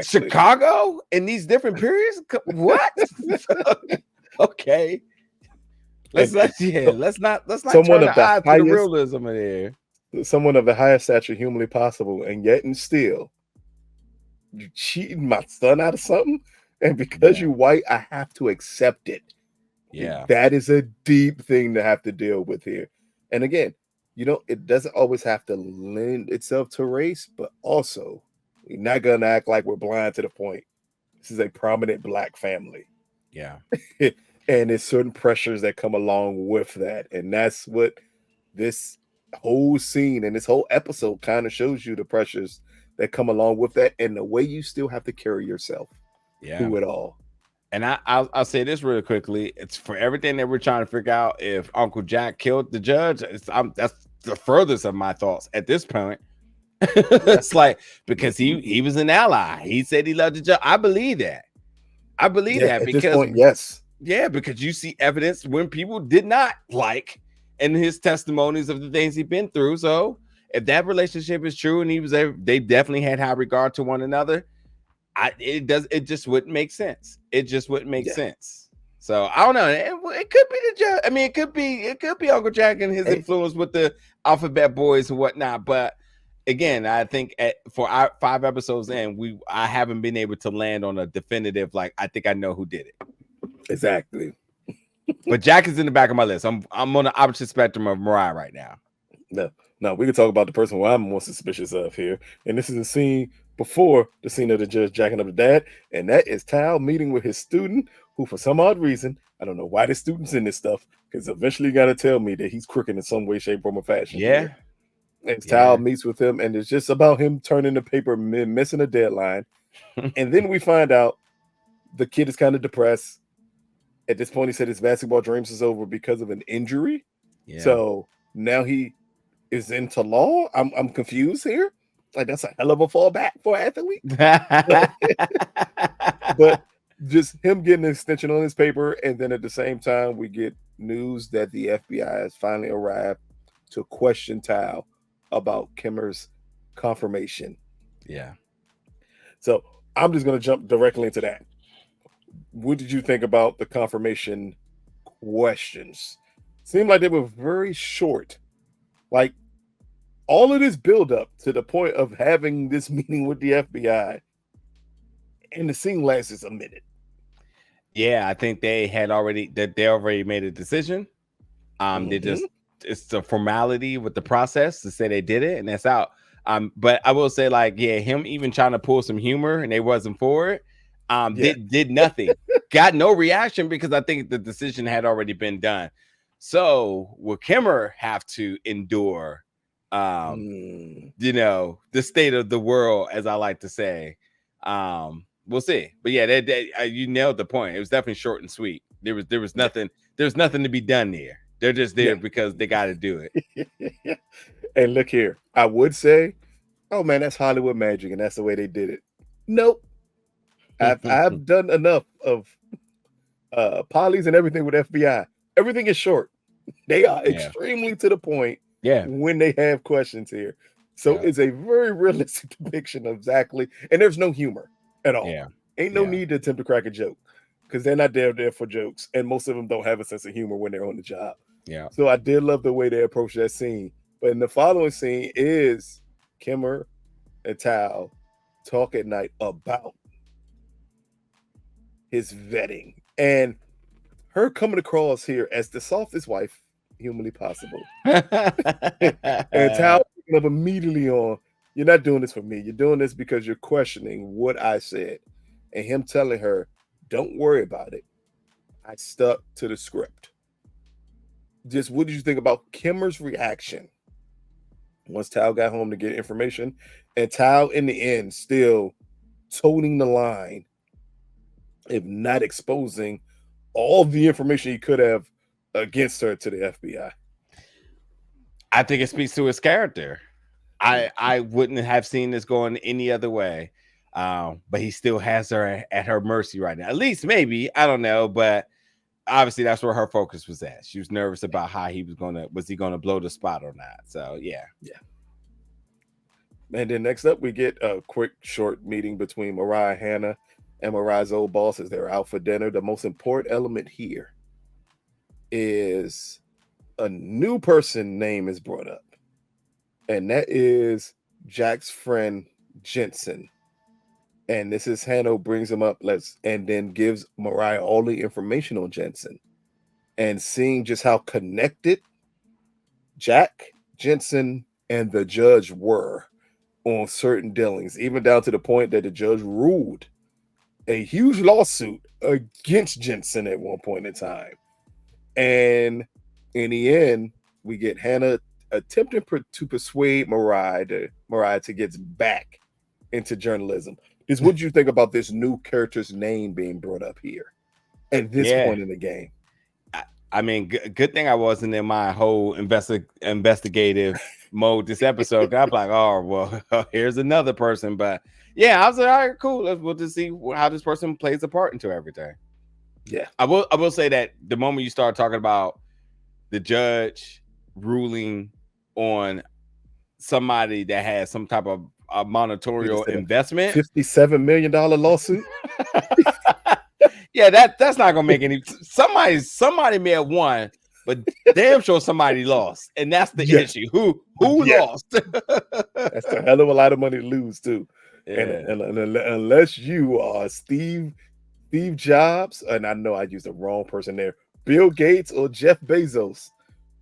Chicago in these different periods. What? Okay. Let's not turn the eye to the realism in here. Someone of the highest stature humanly possible, and yet and still you cheating my son out of something, and because you white, I have to accept it. Yeah, that is a deep thing to have to deal with here. And again, it doesn't always have to lend itself to race, but also we're not gonna act like we're blind to the point. This is a prominent black family. Yeah. And there's certain pressures that come along with that. And that's what this whole scene and this whole episode kind of shows you, the pressures that come along with that and the way you still have to carry yourself through it all. And I'll say this really quickly. It's for everything that we're trying to figure out if Uncle Jack killed the judge. That's the furthest of my thoughts at this point. It's like, because he was an ally. He said he loved the judge. I believe that. Because this point, yes. Yeah, because you see evidence when people did not like in his testimonies of the things he'd been through. So if that relationship is true and they definitely had high regard to one another, it just wouldn't make sense. It just wouldn't make sense. So I don't know. It could be the judge. I mean, it could be Uncle Jack and his influence with the alphabet boys and whatnot. But again, I think for our 5 episodes in, I haven't been able to land on a definitive, like, I think I know who did it. Exactly. But Jack is in the back of my list. I'm on the opposite spectrum of Mariah right now. No, we can talk about the person who I'm more suspicious of here. And this is the scene before the scene of the judge jacking up the dad. And that is Tal meeting with his student, who for some odd reason, I don't know why the student's in this stuff, because eventually you got to tell me that he's crooked in some way, shape, form, or fashion. Yeah. And Tal meets with him, and it's just about him turning the paper, missing a deadline. And then we find out the kid is kind of depressed. At this point, he said his basketball dreams is over because of an injury. Yeah. So now he is into law. I'm confused here. Like, that's a hell of a fallback for an athlete. But just him getting an extension on his paper, and then at the same time, we get news that the FBI has finally arrived to question Tal about Kimmer's confirmation. Yeah. So I'm just going to jump directly into that. What did you think about the confirmation questions? Seemed like they were very short. Like, all of this build up to the point of having this meeting with the FBI, and the scene lasts a minute. Yeah, I think they already made a decision. It's the formality with the process to say they did it, and that's out. But I will say, like, him even trying to pull some humor and they wasn't for it. Did nothing, got no reaction, because I think the decision had already been done. So will Kimmer have to endure, the state of the world, as I like to say? We'll see. But yeah, you nailed the point. It was definitely short and sweet. There was nothing to be done there. They're just there because they got to do it. And look here, I would say, oh man, that's Hollywood magic, and that's the way they did it. Nope. I've done enough of polys and everything with FBI. Everything is short. They are extremely to the point when they have questions here. So it's a very realistic depiction of exactly, and there's no humor at all. Ain't no need to attempt to crack a joke, because they're not there for jokes, and most of them don't have a sense of humor when they're on the job. Yeah. So I did love the way they approached that scene. But in the following scene is Kimmer and Tal talk at night about his vetting, and her coming across here as the softest wife humanly possible. And Tal picking up immediately on, you're not doing this for me. You're doing this because you're questioning what I said. And him telling her, don't worry about it. I stuck to the script. Just what did you think about Kimmer's reaction once Tal got home to get information, and Tal in the end still toting the line, if not exposing all the information he could have against her to the FBI? I think it speaks to his character. I wouldn't have seen this going any other way. But he still has her at her mercy right now. At least maybe, I don't know, but obviously that's where her focus was at. She was nervous about how was he gonna blow the spot or not. So yeah. And then next up, we get a quick, short meeting between Mariah, Hannah, and Mariah's old boss as they're out for dinner. The most important element here is a new person name is brought up, and that is Jack's friend Jensen. And this is Hannah brings him up, and then gives Mariah all the information on Jensen, and seeing just how connected Jack, Jensen, and the judge were on certain dealings, even down to the point that the judge ruled a huge lawsuit against Jensen at one point in time. And in the end, we get Hannah attempting to persuade Mariah to get back into journalism. What do you think about this new character's name being brought up here at this point in the game? I mean, good thing I wasn't in my whole investigative mode this episode. I'm like, oh, well, here's another person. But yeah, I was like, all right, cool. We'll just see how this person plays a part into everything. Yeah. I will say that the moment you start talking about the judge ruling on somebody that has some type of monitorial investment, $57 million lawsuit. Yeah, that's not gonna make any. Somebody may have won, but damn sure somebody lost, and that's the issue. Who lost? That's a hell of a lot of money to lose too. Yeah. And unless you are Steve Jobs, and I know I used the wrong person there, Bill Gates or Jeff Bezos,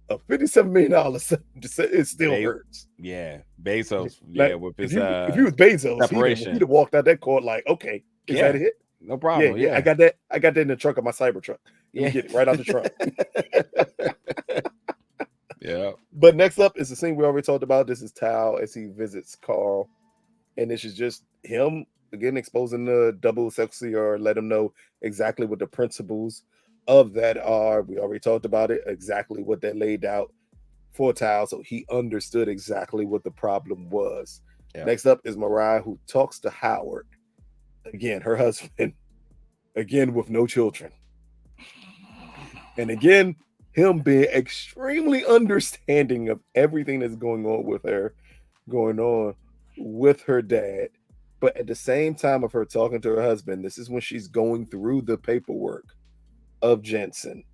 a $57 million it still hurts. Yeah, Bezos. Like, yeah, with his if you was Bezos, he'd have walked out that court like, okay, is that it? No problem. Yeah, I got that in the trunk of my Cybertruck. Yeah, get it right out the trunk. Yeah. But next up is the scene we already talked about. This is Tal as he visits Carl, and this is just him again exposing the double sexy, or let him know exactly what the principles of that are. We already talked about it, exactly what they laid out for Tal, so he understood exactly what the problem was. Yeah. Next up is Mariah, who talks to Howard. Again, her husband, again with no children. And again, him being extremely understanding of everything that's going on with her dad. But at the same time of her talking to her husband, this is when she's going through the paperwork of Jensen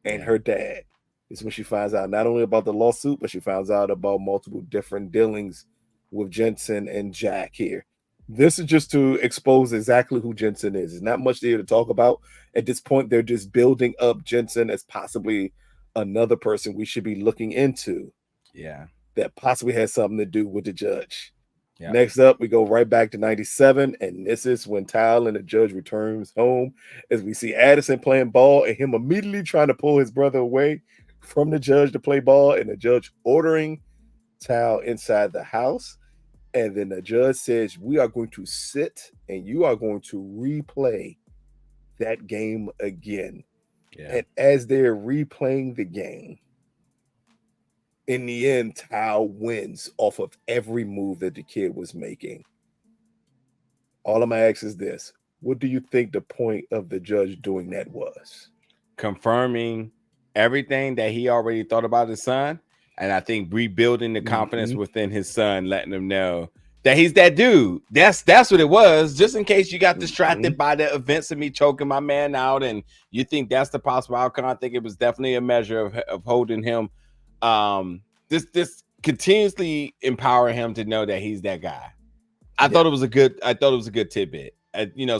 and her dad. This is when she finds out not only about the lawsuit, but she finds out about multiple different dealings with Jensen and Jack here. This is just to expose exactly who Jensen is. There's not much there to talk about. At this point, they're just building up Jensen as possibly another person we should be looking into. Yeah. That possibly has something to do with the judge. Yeah. Next up, we go right back to 97, and this is when Tal and the judge returns home as we see Addison playing ball and him immediately trying to pull his brother away from the judge to play ball, and the judge ordering Tal inside the house. And then the judge says, we are going to sit and you are going to replay that game again. Yeah. And as they're replaying the game, in the end, Tal wins off of every move that the kid was making. All I'm going to ask is this. What do you think the point of the judge doing that was? Confirming everything that he already thought about his son. And I think rebuilding the confidence within his son, letting him know that he's that dude. That's what it was. Just in case you got distracted by the events of me choking my man out, and you think that's the possible outcome. I think it was definitely a measure of holding him. This continuously empowering him to know that he's that guy. I thought it was a good tidbit.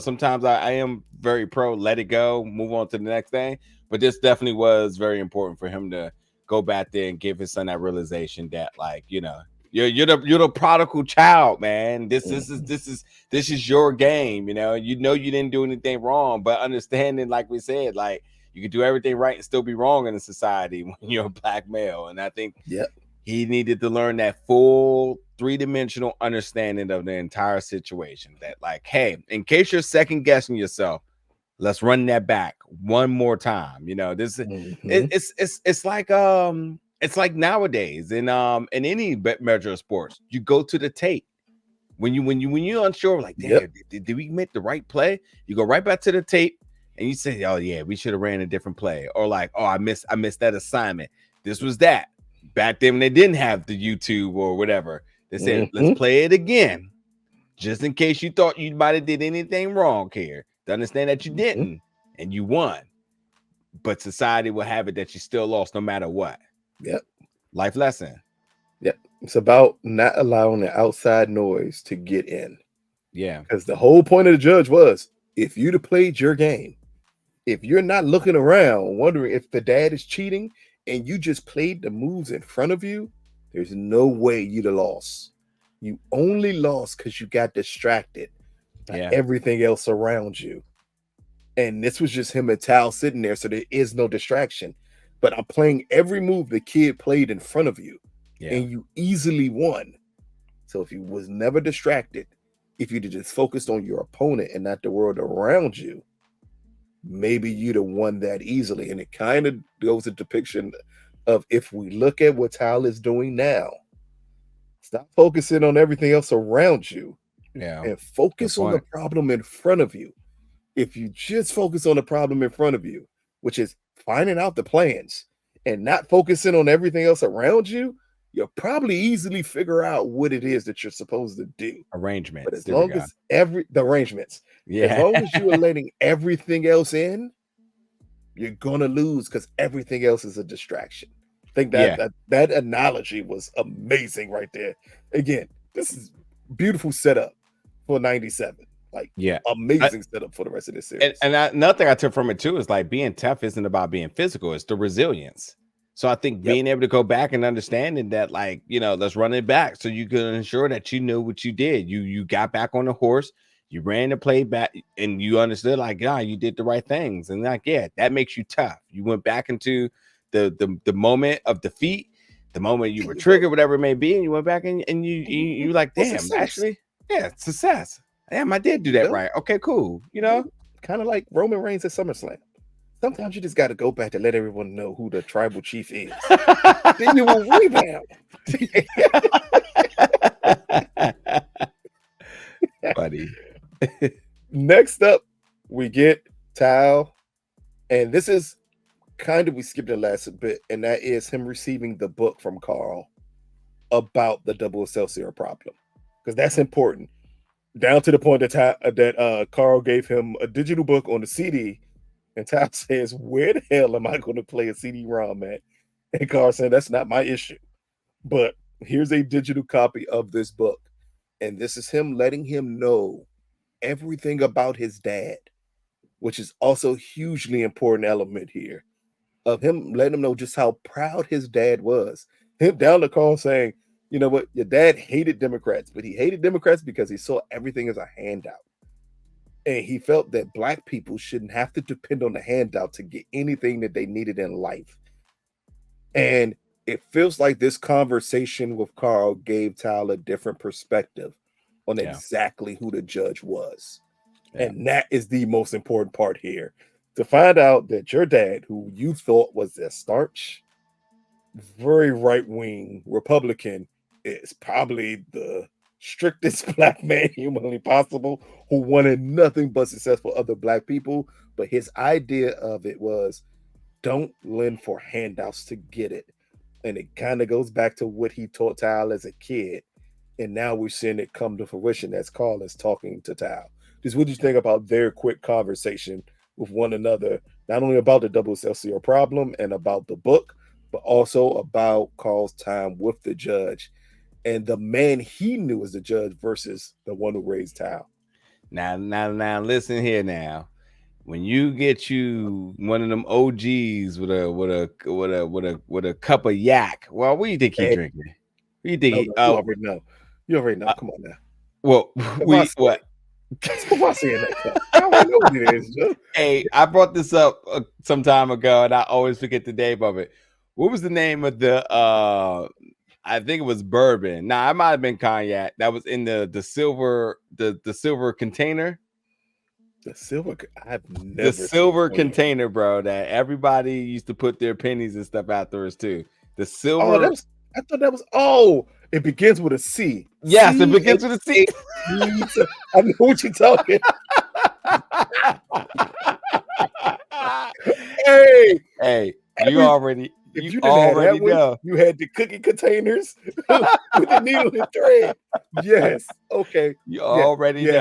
Sometimes I am very pro. Let it go, move on to the next thing. But this definitely was very important for him to go back there and give his son that realization that, like, you're the prodigal child, man. This is your game. You didn't do anything wrong, but understanding, like we said, like you can do everything right and still be wrong in a society when you're a black male. And I think he needed to learn that full 3-dimensional understanding of the entire situation. That, like, hey, in case you're second guessing yourself, let's run that back one more time. This it's like nowadays in any measure of sports, you go to the tape when you're unsure, like, damn, did we make the right play? You go right back to the tape and you say, oh yeah, we should have ran a different play, or like, oh, I missed that assignment. This was that. Back then when they didn't have the YouTube or whatever, they said, let's play it again. Just in case you thought you might have did anything wrong here. To understand that you didn't and you won. But society will have it that you still lost no matter what. Yep. Life lesson. Yep. It's about not allowing the outside noise to get in. Yeah. Because the whole point of the judge was, if you'd have played your game, if you're not looking around wondering if the dad is cheating and you just played the moves in front of you, there's no way you'd have lost. You only lost because you got distracted by everything else around you. And this was just him and Tal sitting there, so there is no distraction. But I'm playing every move the kid played in front of you, and you easily won. So if you was never distracted, if you'd just focused on your opponent and not the world around you, maybe you'd have won that easily. And it kind of goes a depiction of if we look at what Tal is doing now, stop focusing on everything else around you and focus on the problem in front of you. If you just focus on the problem in front of you, which is finding out the plans and not focusing on everything else around you, you'll probably easily figure out what it is that you're supposed to do. Arrangements. But as long as the arrangements, as long as you are letting everything else in, you're gonna lose because everything else is a distraction. I think that analogy was amazing right there. Again, this is beautiful setup for 97. Like, amazing setup for the rest of this series. And another thing I took from it too is like being tough isn't about being physical; it's the resilience. So I think being able to go back and understanding that, like, you know, let's run it back so you can ensure that you know what you did. You got back on the horse, you ran the play back, and you understood, like, you did the right things, and like, that makes you tough. You went back into the moment of defeat, the moment you were triggered, whatever it may be, and you went back and you like, damn, actually, success. Damn, I did do that right. Okay, cool. You know, kind of like Roman Reigns at SummerSlam. Sometimes you just got to go back to let everyone know who the tribal chief is. Then you will rebound. Buddy. Next up, we get Tal. And this is kind of, we skipped the last bit, and that is him receiving the book from Carl about the double Excelsior problem. Because that's important. Down to the point that Carl gave him a digital book on the CD. And Tal says, where the hell am I going to play a CD-ROM at? And Carl said, that's not my issue. But here's a digital copy of this book. And this is him letting him know everything about his dad, which is also a hugely important element here. Of him letting him know just how proud his dad was. Him down to Carl saying, you know what, your dad hated Democrats, but he hated Democrats because he saw everything as a handout. And he felt that Black people shouldn't have to depend on the handout to get anything that they needed in life. And it feels like this conversation with Carl gave Tal a different perspective on exactly who the judge was. And that is the most important part here. To find out that your dad, who you thought was a staunch, very right-wing Republican, is probably the strictest Black man humanly possible, who wanted nothing but success for other Black people. But his idea of it was, don't lend for handouts to get it. And it kind of goes back to what he taught Tal as a kid. And now we're seeing it come to fruition as Carl is talking to Tal. Just what do you think about their quick conversation with one another, not only about the double Excelsior problem and about the book, but also about Carl's time with the judge and the man he knew as the judge versus the one who raised Tal. Now, listen here. Now, when you get you one of them OGs with a cup of yak, well, what do you think he's drinking? What do you think? You already know. You already know. Come on now. Well, what? What's in that cup? I don't know what it is, Joe. Hey, I brought this up some time ago, and I always forget the name of it. What was the name of the? I think it was bourbon. Nah, it might have been cognac. That was in the silver container. The silver. I've never. The silver container, bro. That everybody used to put their pennies and stuff afterwards too. The silver. I thought that was. Oh, it begins with a C. Yes, it begins with a C. I know what you're talking. Hey, hey, you already if you didn't have that one, know. you had the cookie containers with the needle and thread. Yes. Okay. You Yeah. already Yes.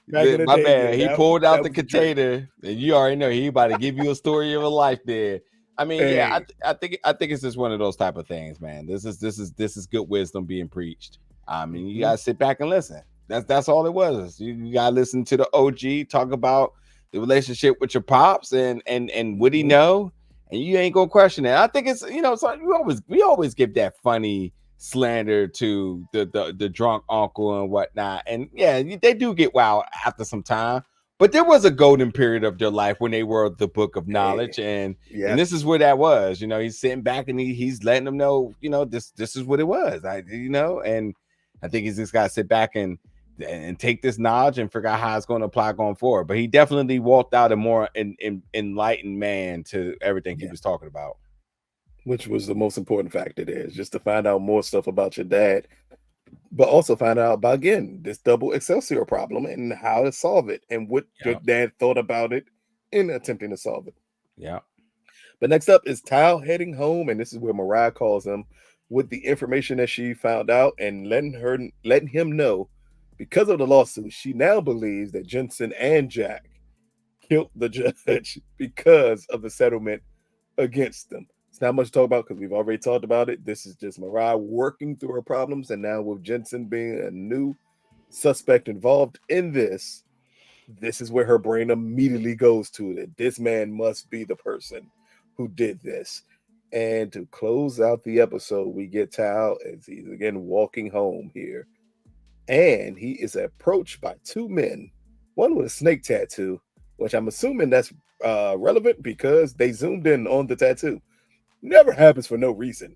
know. Back in the My day, yeah, man, he pulled out that the was the trick. container, and you already know he about to give you a story of a life there. I mean, yeah, Hey. I think it's just one of those type of things, man. This is good wisdom being preached. I mean, you gotta sit back and listen. That's all it was. You gotta listen to the OG talk about the relationship with your pops and what he know, and you ain't gonna question it. I think it's so we always give that funny slander to the drunk uncle and whatnot, and yeah, they do get wild after some time. But there was a golden period of their life when they were the book of knowledge, and this is where that was. He's sitting back and he's letting them know, this is what it was. And I think he's just got to sit back and take this knowledge and figure out how it's going to apply going forward. But he definitely walked out a more enlightened man to everything he was talking about. Which was the most important factor there, is just to find out more stuff about your dad, but also find out about, again, this double Excelsior problem and how to solve it and what your dad thought about it in attempting to solve it. Yeah. But next up is Tal heading home, and this is where Mariah calls him with the information that she found out and letting him know, because of the lawsuit, she now believes that Jensen and Jack killed the judge because of the settlement against them. It's not much to talk about because we've already talked about it. This is just Mariah working through her problems, and now with Jensen being a new suspect involved in this is where her brain immediately goes to that this man must be the person who did this. And to close out the episode, we get Tal as he's again walking home here, and he is approached by two men, one with a snake tattoo, which I'm assuming that's relevant because they zoomed in on the tattoo. Never happens for no reason.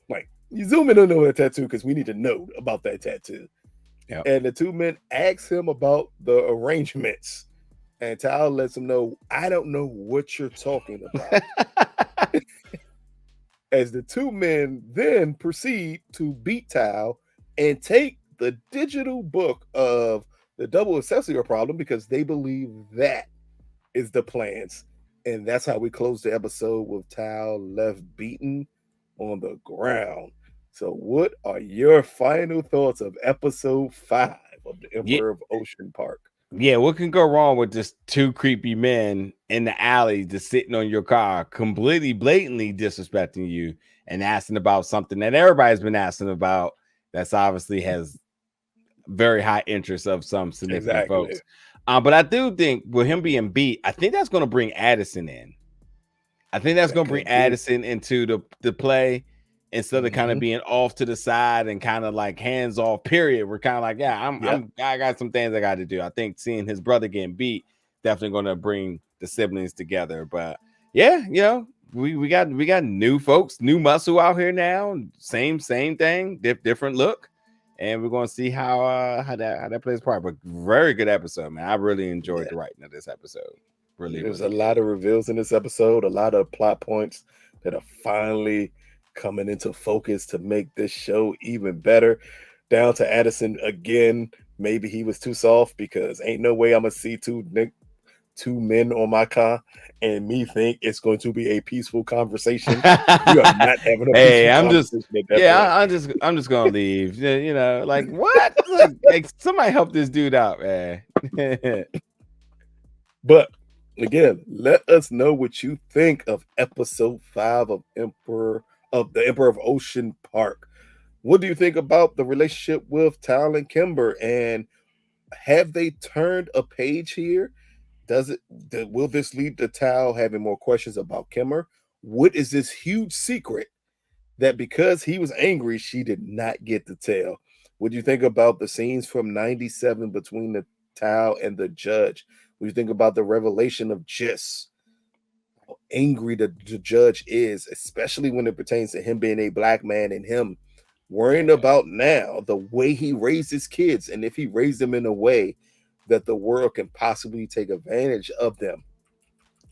Like, you zoom in on the tattoo because we need to know about that tattoo. Yep. And the two men ask him about the arrangements, and Tal lets him know, I don't know what you're talking about. As the two men then proceed to beat Tal and take the digital book of the double Excelsior problem because they believe that is the plans. And that's how we close the episode, with Tal left beaten on the ground. So what are your final thoughts of episode 5 of the Emperor of Ocean Park? Yeah, what can go wrong with just two creepy men in the alley just sitting on your car, completely blatantly disrespecting you and asking about something that everybody's been asking about, that's obviously has very high interest of some significant folks. But I do think with him being beat, I think that's going to bring Addison in. I think that's going to bring Addison into the play, instead of kind of being off to the side and kind of like hands off, period. We're kind of like, I got some things I got to do. I think seeing his brother getting beat definitely going to bring the siblings together. But yeah, we got new folks, new muscle out here now. Same thing, different look. And we're going to see how that plays part. But very good episode, man. I really enjoyed the writing of this episode. There's a lot of reveals in this episode, a lot of plot points that are finally coming into focus to make this show even better. Down to Addison again. Maybe he was too soft, because ain't no way I'm gonna see two men on my car and me think it's going to be a peaceful conversation. You are not having a peaceful conversation. I'm just gonna leave. Like what? like somebody help this dude out, man. But again, let us know what you think of episode 5 of the Emperor of Ocean Park. What do you think about the relationship with Tal and Kimber? And have they turned a page here? Will this lead to Tal having more questions about Kimber? What is this huge secret that, because he was angry, she did not get to tell? What do you think about the scenes from 97 between the Tal and the judge? What do you think about the revelation of Jis? How angry the judge is, especially when it pertains to him being a black man and him worrying about now the way he raised his kids, and if he raised them in a way that the world can possibly take advantage of them.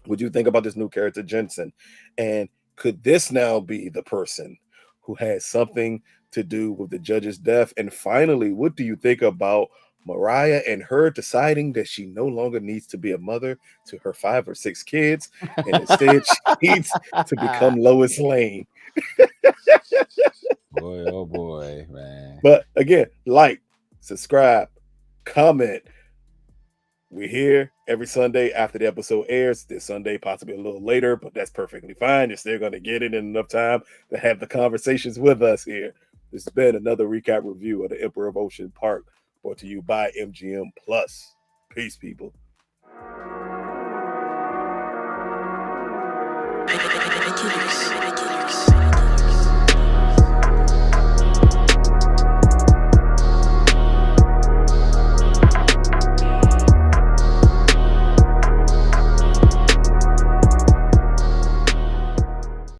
What do you think about this new character, Jensen? And could this now be the person who has something to do with the judge's death? And finally, what do you think about Mariah and her deciding that she no longer needs to be a mother to her 5 or 6 kids, and instead she needs to become Lois Lane. Boy, oh boy, man. But again, like, subscribe, comment. We're here every Sunday after the episode airs. This Sunday, possibly a little later, but that's perfectly fine. You're still going to get it in enough time to have the conversations with us here. This has been another recap review of The Emperor of Ocean Park, brought to you by MGM Plus. Peace, people.